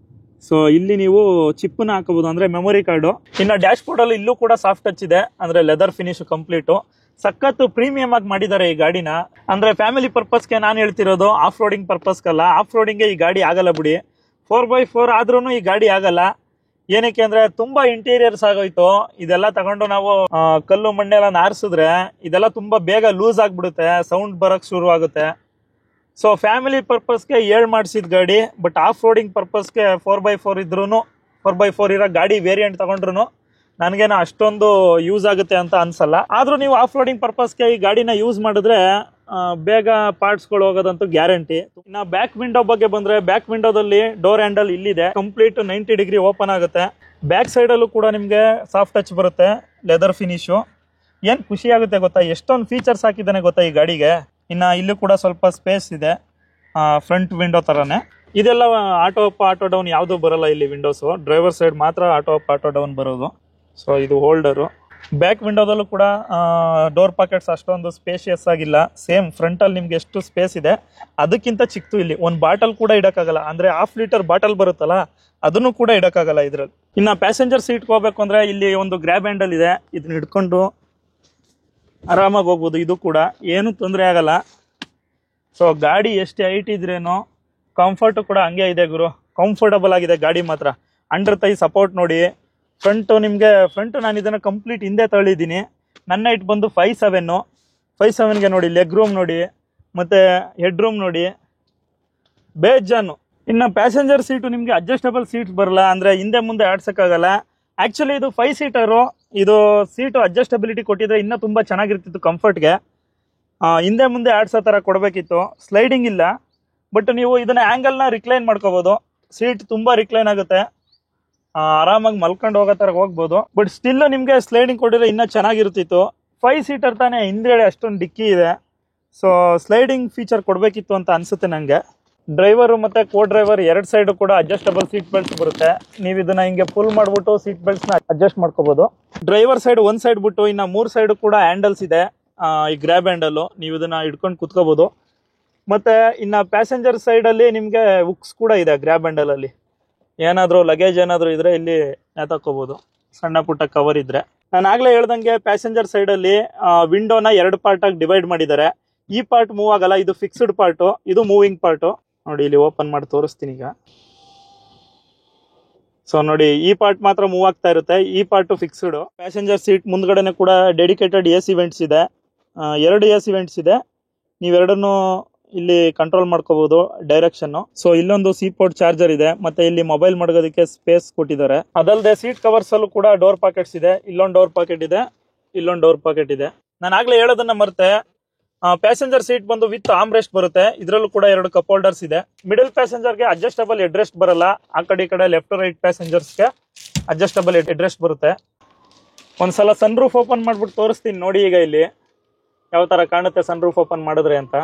ಸೊ ಇಲ್ಲಿ ನೀವು ಚಿಪ್ನ ಹಾಕೋಬಹುದು, ಅಂದ್ರೆ ಮೆಮೊರಿ ಕಾರ್ಡು. ಇನ್ನು ಡ್ಯಾಶ್ ಬೋರ್ಡ್ ಅಲ್ಲಿ ಇಲ್ಲೂ ಕೂಡ ಸಾಫ್ಟ್ ಟಚ್ ಇದೆ, ಅಂದ್ರೆ ಲೆದರ್ ಫಿನಿಶ್ ಕಂಪ್ಲೀಟ್. ಸಖತ್ ಪ್ರೀಮಿಯಂ ಆಗಿ ಮಾಡಿದ್ದಾರೆ ಈ ಗಾಡಿನ. ಅಂದ್ರೆ ಫ್ಯಾಮಿಲಿ ಪರ್ಪಸ್ಗೆ ನಾನು ಹೇಳ್ತಿರೋದು, ಆಫ್ ರೋಡಿಂಗ್ ಪರ್ಪಸ್ಗಲ್ಲ. ಆಫ್ ರೋಡಿಂಗ್ಗೆ ಈ ಗಾಡಿ ಆಗಲ್ಲ ಬಿಡಿ. 4x4 ಆದ್ರೂ ಈ ಗಾಡಿ ಆಗಲ್ಲ. ಏನಕ್ಕೆ ಅಂದ್ರೆ ತುಂಬಾ ಇಂಟೀರಿಯರ್ಸ್ ಆಗೋಯ್ತು. ಇದೆಲ್ಲ ತಗೊಂಡು ನಾವು ಕಲ್ಲು ಮಣ್ಣೆಲ್ಲ ನಾರಿಸಿದ್ರೆ ಇದೆಲ್ಲ ತುಂಬಾ ಬೇಗ ಲೂಸ್ ಆಗ್ಬಿಡುತ್ತೆ, ಸೌಂಡ್ ಬರಕ್ ಶುರು ಆಗುತ್ತೆ. ಸೊ ಫ್ಯಾಮಿಲಿ ಪರ್ಪಸ್ಗೆ ಮಾಡಿಸಿದ ಗಾಡಿ. ಬಟ್ ಆಫ್ ರೋಡಿಂಗ್ ಪರ್ಪಸ್ಗೆ 4x4 ಇದ್ರು 4x4 ಇರೋ ಗಾಡಿ ವೇರಿಯಂಟ್ ತಗೊಂಡ್ರು ನನಗೇನೋ ಅಷ್ಟೊಂದು ಯೂಸ್ ಆಗುತ್ತೆ ಅಂತ ಅನ್ಸಲ್ಲ. ಆದ್ರೂ ನೀವು ಆಫ್ ರೋಡಿಂಗ್ ಪರ್ಪಸ್ಗೆ ಈ ಗಾಡಿನ ಯೂಸ್ ಮಾಡಿದ್ರೆ ಬೇಗ ಪಾರ್ಟ್ಸ್ಗಳು ಹೋಗೋದಂತೂ ಗ್ಯಾರಂಟಿ. ಇನ್ನು ಬ್ಯಾಕ್ ವಿಂಡೋ ಬಗ್ಗೆ ಬಂದ್ರೆ ಬ್ಯಾಕ್ ವಿಂಡೋದಲ್ಲಿ ಡೋರ್ ಹ್ಯಾಂಡಲ್ ಇಲ್ಲಿದೆ, ಕಂಪ್ಲೀಟ್ 90 ಡಿಗ್ರಿ ಓಪನ್ ಆಗುತ್ತೆ. ಬ್ಯಾಕ್ ಸೈಡ್ ಅಲ್ಲೂ ಕೂಡ ನಿಮ್ಗೆ ಸಾಫ್ಟ್ ಟಚ್ ಬರುತ್ತೆ, ಲೆದರ್ ಫಿನಿಶು. ಏನ್ ಖುಷಿ ಆಗುತ್ತೆ ಗೊತ್ತಾ, ಎಷ್ಟೊಂದು ಫೀಚರ್ಸ್ ಹಾಕಿದ್ದಾನೆ ಗೊತ್ತಾ ಈ ಗಾಡಿಗೆ. ಇನ್ನು ಇಲ್ಲೂ ಕೂಡ ಸ್ವಲ್ಪ ಸ್ಪೇಸ್ ಇದೆ, ಫ್ರಂಟ್ ವಿಂಡೋ ತರಾನೇ. ಇದೆಲ್ಲ ಆಟೋ ಅಪ್ ಆಟೋ ಡೌನ್ ಯಾವುದು ಬರಲ್ಲ ಇಲ್ಲಿ ವಿಂಡೋಸು. ಡ್ರೈವರ್ ಸೈಡ್ ಮಾತ್ರ ಆಟೋ ಅಪ್ ಆಟೋ ಡೌನ್ ಬರೋದು. ಸೊ ಇದು ಹೋಲ್ಡರು. ಬ್ಯಾಕ್ ವಿಂಡೋದಲ್ಲೂ ಕೂಡ ಡೋರ್ ಪಾಕೆಟ್ಸ್ ಅಷ್ಟೊಂದು ಸ್ಪೇಷಿಯಸ್ ಆಗಿಲ್ಲ. ಸೇಮ್ ಫ್ರಂಟ್ ಅಲ್ಲಿ ನಿಮ್ಗೆ ಎಷ್ಟು ಸ್ಪೇಸ್ ಇದೆ ಅದಕ್ಕಿಂತ ಚಿಕ್ತು. ಇಲ್ಲಿ ಒಂದು ಬಾಟಲ್ ಕೂಡ ಇಡಕ್ಕಾಗಲ್ಲ, ಅಂದ್ರೆ 1/2 ಲೀಟರ್ ಬಾಟಲ್ ಬರುತ್ತಲ್ಲ ಅದನ್ನು ಕೂಡ ಇಡಕ್ಕಾಗಲ್ಲ ಇದ್ರಲ್ಲಿ. ಇನ್ನು ಪ್ಯಾಸೆಂಜರ್ ಸೀಟ್ ಹೋಗ್ಬೇಕು ಅಂದ್ರೆ ಇಲ್ಲಿ ಒಂದು ಗ್ರ್ಯಾಬ್ ಹ್ಯಾಂಡಲ್ ಇದೆ, ಇದನ್ನ ಹಿಡ್ಕೊಂಡು ಆರಾಮಾಗಿ ಹೋಗ್ಬೋದು. ಇದು ಕೂಡ ಏನು ತೊಂದರೆ ಆಗಲ್ಲ. ಸೊ ಗಾಡಿ ಎಷ್ಟು ಹೈಟ್ ಇದ್ರೇನು ಕಂಫರ್ಟ್ ಕೂಡ ಹಂಗೆ ಇದೆ ಗುರು, ಕಂಫರ್ಟಬಲ್ ಆಗಿದೆ ಗಾಡಿ ಮಾತ್ರ. ಅಂಡರ್ ಥೈ ಸಪೋರ್ಟ್ ನೋಡಿ. ಫ್ರಂಟ್ ನಾನು ಇದನ್ನ ಕಂಪ್ಲೀಟ್ ಹಿಂದೆ ತಳ್ಳಿದ್ದೀನಿ. ನನ್ನ ಹೈಟ್ ಬಂದು 5'7". ನೋಡಿ ಲೆಗ್ ರೂಮ್ ನೋಡಿ, ಮತ್ತೆ ಹೆಡ್ ರೂಮ್ ನೋಡಿ, ಬೇಜಾನು. ಇನ್ನು ಪ್ಯಾಸೆಂಜರ್ ಸೀಟು ನಿಮ್ಗೆ ಅಡ್ಜಸ್ಟಬಲ್ ಸೀಟ್ಸ್ ಬರಲ್ಲ, ಅಂದ್ರೆ ಹಿಂದೆ ಮುಂದೆ ಆಡ್ಸಕ್ಕಾಗಲ್ಲ. ಆಕ್ಚುಲಿ ಇದು 5 ಸೀಟರು. ಇದು ಸೀಟು ಅಡ್ಜಸ್ಟಬಿಲಿಟಿ ಕೊಟ್ಟಿದ್ರೆ ಇನ್ನೂ ತುಂಬಾ ಚೆನ್ನಾಗಿರ್ತಿತ್ತು ಕಂಫರ್ಟ್ಗೆ. ಹಿಂದೆ ಮುಂದೆ ಆಡ್ಸೋ ತರ ಕೊಡಬೇಕಿತ್ತು. ಸ್ಲೈಡಿಂಗ್ ಇಲ್ಲ, ಬಟ್ ನೀವು ಇದನ್ನ ಆಂಗಲ್ನ ರಿಕ್ಲೈನ್ ಮಾಡ್ಕೋಬಹುದು. ಸೀಟ್ ತುಂಬಾ ರಿಕ್ಲೈನ್ ಆಗುತ್ತೆ, ಆರಾಮಾಗಿ ಮಲ್ಕೊಂಡು ಹೋಗೋ ತರ ಹೋಗ್ಬೋದು. ಬಟ್ ಸ್ಟಿಲ್ ನಿಮ್ಗೆ ಸ್ಲೈಡಿಂಗ್ ಕೊಟ್ಟಿದ್ರೆ ಇನ್ನೂ ಚೆನ್ನಾಗಿರ್ತಿತ್ತು. 5 ಸೀಟರ್ ತಾನೇ, ಹಿಂದ್ಗಡೆ ಅಷ್ಟೊಂದು ಡಿಕ್ಕಿ ಇದೆ. ಸೊ ಸ್ಲೈಡಿಂಗ್ ಫೀಚರ್ ಕೊಡಬೇಕಿತ್ತು ಅಂತ ಅನ್ಸುತ್ತೆ ನಂಗೆ. ಡ್ರೈವರು ಮತ್ತೆ ಕೋ ಡ್ರೈವರ್ 2 ಸೈಡ್ ಕೂಡ ಅಡ್ಜಸ್ಟಬಲ್ ಸೀಟ್ ಬೆಲ್ಟ್ಸ್ ಬರುತ್ತೆ. ನೀವು ಇದನ್ನ ಹಿಂಗೆ ಫುಲ್ ಮಾಡ್ಬಿಟ್ಟು ಸೀಟ್ ಬೆಲ್ಟ್ಸ್ ನ ಅಡ್ಜಸ್ಟ್ ಮಾಡ್ಕೋಬಹುದು. ಡ್ರೈವರ್ ಸೈಡ್ ಒಂದ್ ಸೈಡ್ ಬಿಟ್ಟು ಇನ್ನ 3 ಸೈಡ್ ಕೂಡ ಹ್ಯಾಂಡಲ್ಸ್ ಇದೆ. ಈ ಗ್ರ್ಯಾಬ್ ಹ್ಯಾಂಡಲ್, ನೀವು ಇದನ್ನ ಹಿಡ್ಕೊಂಡು ಕುತ್ಕೋಬಹುದು. ಮತ್ತೆ ಇನ್ನ ಪ್ಯಾಸೆಂಜರ್ ಸೈಡ್ ಅಲ್ಲಿ ನಿಮ್ಗೆ ಹುಕ್ಸ್ ಕೂಡ ಇದೆ ಗ್ರ್ಯಾಬ್ ಹ್ಯಾಂಡಲ್ ಅಲ್ಲಿ. ಏನಾದ್ರು ಲಗೇಜ್ ಏನಾದ್ರು ಇದ್ರೆ ಇಲ್ಲಿ ನೇತಾಕೋಬಹುದು, ಸಣ್ಣ ಪುಟ್ಟ ಕವರ್ ಇದ್ರೆ. ನಾನು ಆಗ್ಲೇ ಹೇಳ್ದಂಗೆ ಪ್ಯಾಸೆಂಜರ್ ಸೈಡ್ ಅಲ್ಲಿ ವಿಂಡೋನ 2 ಪಾರ್ಟ್ ಆಗಿ ಡಿವೈಡ್ ಮಾಡಿದ್ದಾರೆ. ಈ ಪಾರ್ಟ್ ಮೂವ್ ಆಗಲ್ಲ, ಇದು ಫಿಕ್ಸ್ಡ್ ಪಾರ್ಟ್, ಇದು ಮೂವಿಂಗ್ ಪಾರ್ಟ್. ನೋಡಿ ಇಲ್ಲಿ ಓಪನ್ ಮಾಡಿ ತೋರಿಸ್ತೀನಿ ಈಗ. ಸೊ ನೋಡಿ ಈ ಪಾರ್ಟ್ ಮಾತ್ರ ಮೂವ್ ಆಗ್ತಾ ಇರುತ್ತೆ, ಈ ಪಾರ್ಟ್ ಫಿಕ್ಸ್ಡ್. ಪ್ಯಾಸೆಂಜರ್ ಸೀಟ್ ಮುಂದ್ಗಡೆನೆ ಕೂಡ ಡೆಡಿಕೇಟೆಡ್ AC ವೆಂಟ್ಸ್ ಇದೆ, 2 AC ವೆಂಟ್ಸ್ ಇದೆ. ನೀವೆರಡನ್ನು ಇಲ್ಲಿ ಕಂಟ್ರೋಲ್ ಮಾಡ್ಕೋಬಹುದು ಡೈರೆಕ್ಷನ್. ಸೊ ಇಲ್ಲೊಂದು ಸಿ ಪೋರ್ಟ್ ಚಾರ್ಜರ್ ಇದೆ, ಮತ್ತೆ ಇಲ್ಲಿ ಮೊಬೈಲ್ ಮಡಗೋದಕ್ಕೆ ಸ್ಪೇಸ್ ಕೊಟ್ಟಿದ್ದಾರೆ. ಅದಲ್ಲದೆ ಸೀಟ್ ಕವರ್ಸ್ ಅಲ್ಲೂ ಕೂಡ ಡೋರ್ ಪಾಕೆಟ್ಸ್ ಇದೆ. ಇಲ್ಲೊಂದು ಡೋರ್ ಪಾಕೆಟ್ ಇದೆ, ಇಲ್ಲೊಂದು ಡೋರ್ ಪಾಕೆಟ್ ಇದೆ. ನಾನು ಆಗ್ಲೇ ಹೇಳೋದನ್ನ ಮರ್ತೆ, ಪ್ಯಾಸೆಂಜರ್ ಸೀಟ್ ಬಂದು ವಿತ್ ಆರ್ಮ್ ರೆಸ್ಟ್ ಬರುತ್ತೆ. ಇದರಲ್ಲೂ ಕೂಡ 2 ಕಪ್ ಹೋಲ್ಡರ್ಸ್ ಇದೆ. ಮಿಡಲ್ ಪ್ಯಾಸೆಂಜರ್ಗೆ ಅಡ್ಜಸ್ಟಬಲ್ ಹೆಡ್ ರೆಸ್ಟ್ ಬರಲ್ಲ. ಆ ಕಡೆ ಈ ಕಡೆ ಲೆಫ್ಟ್ ರೈಟ್ ಪ್ಯಾಸೆಂಜರ್ಸ್ಗೆ ಅಡ್ಜಸ್ಟಬಲ್ ಹೆಡ್ ರೆಸ್ಟ್ ಬರುತ್ತೆ. ಒಂದ್ಸಲ ಸನ್ ರೂಫ್ ಓಪನ್ ಮಾಡ್ಬಿಟ್ಟು ತೋರಿಸ್ತೀನಿ ನೋಡಿ. ಈಗ ಇಲ್ಲಿ ಯಾವ ತರ ಕಾಣುತ್ತೆ ಸನ್ ರೂಫ್ ಓಪನ್ ಮಾಡಿದ್ರೆ ಅಂತ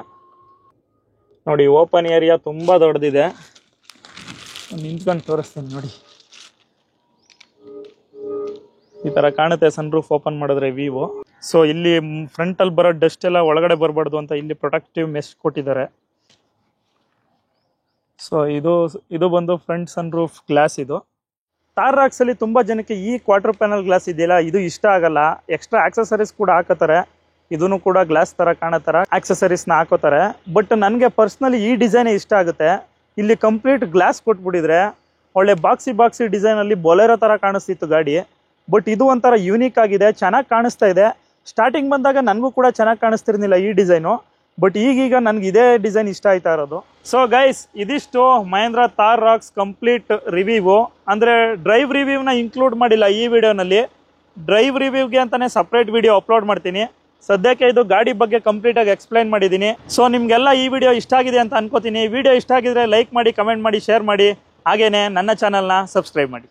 ನೋಡಿ. ಓಪನ್ ಏರಿಯಾ ತುಂಬಾ ದೊಡ್ಡದಿದೆ, ನಿಂತ್ಕೊಂಡು ತೋರಿಸ್ತೀನಿ ನೋಡಿ. ಈ ತರ ಕಾಣುತ್ತೆ ಸನ್ ರೂಫ್ ಓಪನ್ ಮಾಡಿದ್ರೆ ವ್ಯೂ. ಸೊ ಇಲ್ಲಿ ಫ್ರಂಟ್ ಅಲ್ಲಿ ಬರೋ ಡಸ್ಟ್ ಎಲ್ಲ ಒಳಗಡೆ ಬರಬಾರ್ದು ಅಂತ ಇಲ್ಲಿ ಪ್ರೊಟೆಕ್ಟಿವ್ ಮೆಶ್ ಕೊಟ್ಟಿದ್ದಾರೆ. ಸೊ ಇದು ಬಂದು ಫ್ರಂಟ್ ಸನ್ ರೂಫ್ ಗ್ಲಾಸ್. ಇದು ತಾರ್ ರಾಕ್ಸ್ ಅಲ್ಲಿ ತುಂಬಾ ಜನಕ್ಕೆ ಈ ಕ್ವಾರ್ಟರ್ ಪ್ಯಾನಲ್ ಗ್ಲಾಸ್ ಇದೆಯಲ್ಲ, ಇದು ಇಷ್ಟ ಆಗಲ್ಲ. ಎಕ್ಸ್ಟ್ರಾ ಆಕ್ಸೆಸರೀಸ್ ಕೂಡ ಹಾಕೋತಾರೆ. ಇದನ್ನು ಕೂಡ ಗ್ಲಾಸ್ ತರ ಕಾಣೋ ತರ ಆಕ್ಸೆಸರೀಸ್ ನ ಹಾಕೋತಾರೆ. ಬಟ್ ನನಗೆ ಪರ್ಸನಲಿ ಈ ಡಿಸೈನ್ ಇಷ್ಟ ಆಗುತ್ತೆ. ಇಲ್ಲಿ ಕಂಪ್ಲೀಟ್ ಗ್ಲಾಸ್ ಕೊಟ್ಬಿಟ್ಟಿದ್ರೆ ಒಳ್ಳೆ ಬಾಕ್ಸಿ ಡಿಸೈನ್ ಅಲ್ಲಿ ಬೊಲೆರೋ ತರ ಕಾಣಿಸ್ತಿತ್ತು ಗಾಡಿ. ಬಟ್ ಇದು ಒಂಥರ ಯೂನಿಕ್ ಆಗಿದೆ, ಚೆನ್ನಾಗಿ ಕಾಣಿಸ್ತಾ ಇದೆ. ಸ್ಟಾರ್ಟಿಂಗ್ ಬಂದಾಗ ನನಗೂ ಕೂಡ ಚೆನ್ನಾಗಿ ಕಾಣಿಸ್ತಿರ್ಲಿಲ್ಲ ಈ ಡಿಸೈನು. ಬಟ್ ಈಗೀಗ ನನ್ಗೆ ಇದೇ ಡಿಸೈನ್ ಇಷ್ಟ ಆಯ್ತಾ ಇರೋದು. ಸೊ ಗೈಸ್, ಇದಿಷ್ಟು Mahindra Thar Roxx complete review. ಅಂದ್ರೆ ಡ್ರೈವ್ ರಿವ್ಯೂನ ಇನ್ಕ್ಲೂಡ್ ಮಾಡಿಲ್ಲ ಈ ವಿಡಿಯೋನಲ್ಲಿ. ಡ್ರೈವ್ ರಿವ್ಯೂಗೆ ಅಂತಾನೆ ಸಪ್ರೇಟ್ ವಿಡಿಯೋ ಅಪ್ಲೋಡ್ ಮಾಡ್ತೀನಿ. ಸದ್ಯಕ್ಕೆ ಇದು ಗಾಡಿ ಬಗ್ಗೆ ಕಂಪ್ಲೀಟ್ ಆಗಿ ಎಕ್ಸ್ಪ್ಲೈನ್ ಮಾಡಿದ್ದೀನಿ. ಸೊ ನಿಮ್ಗೆಲ್ಲ ಈ ವಿಡಿಯೋ ಇಷ್ಟ ಆಗಿದೆ ಅಂತ ಅನ್ಕೋತೀನಿ. ವಿಡಿಯೋ ಇಷ್ಟ ಆಗಿದ್ರೆ ಲೈಕ್ ಮಾಡಿ, ಕಮೆಂಟ್ ಮಾಡಿ, ಶೇರ್ ಮಾಡಿ. ಹಾಗೇನೆ ನನ್ನ ಚಾನಲ್ನ ಸಬ್ಸ್ಕ್ರೈಬ್ ಮಾಡಿ.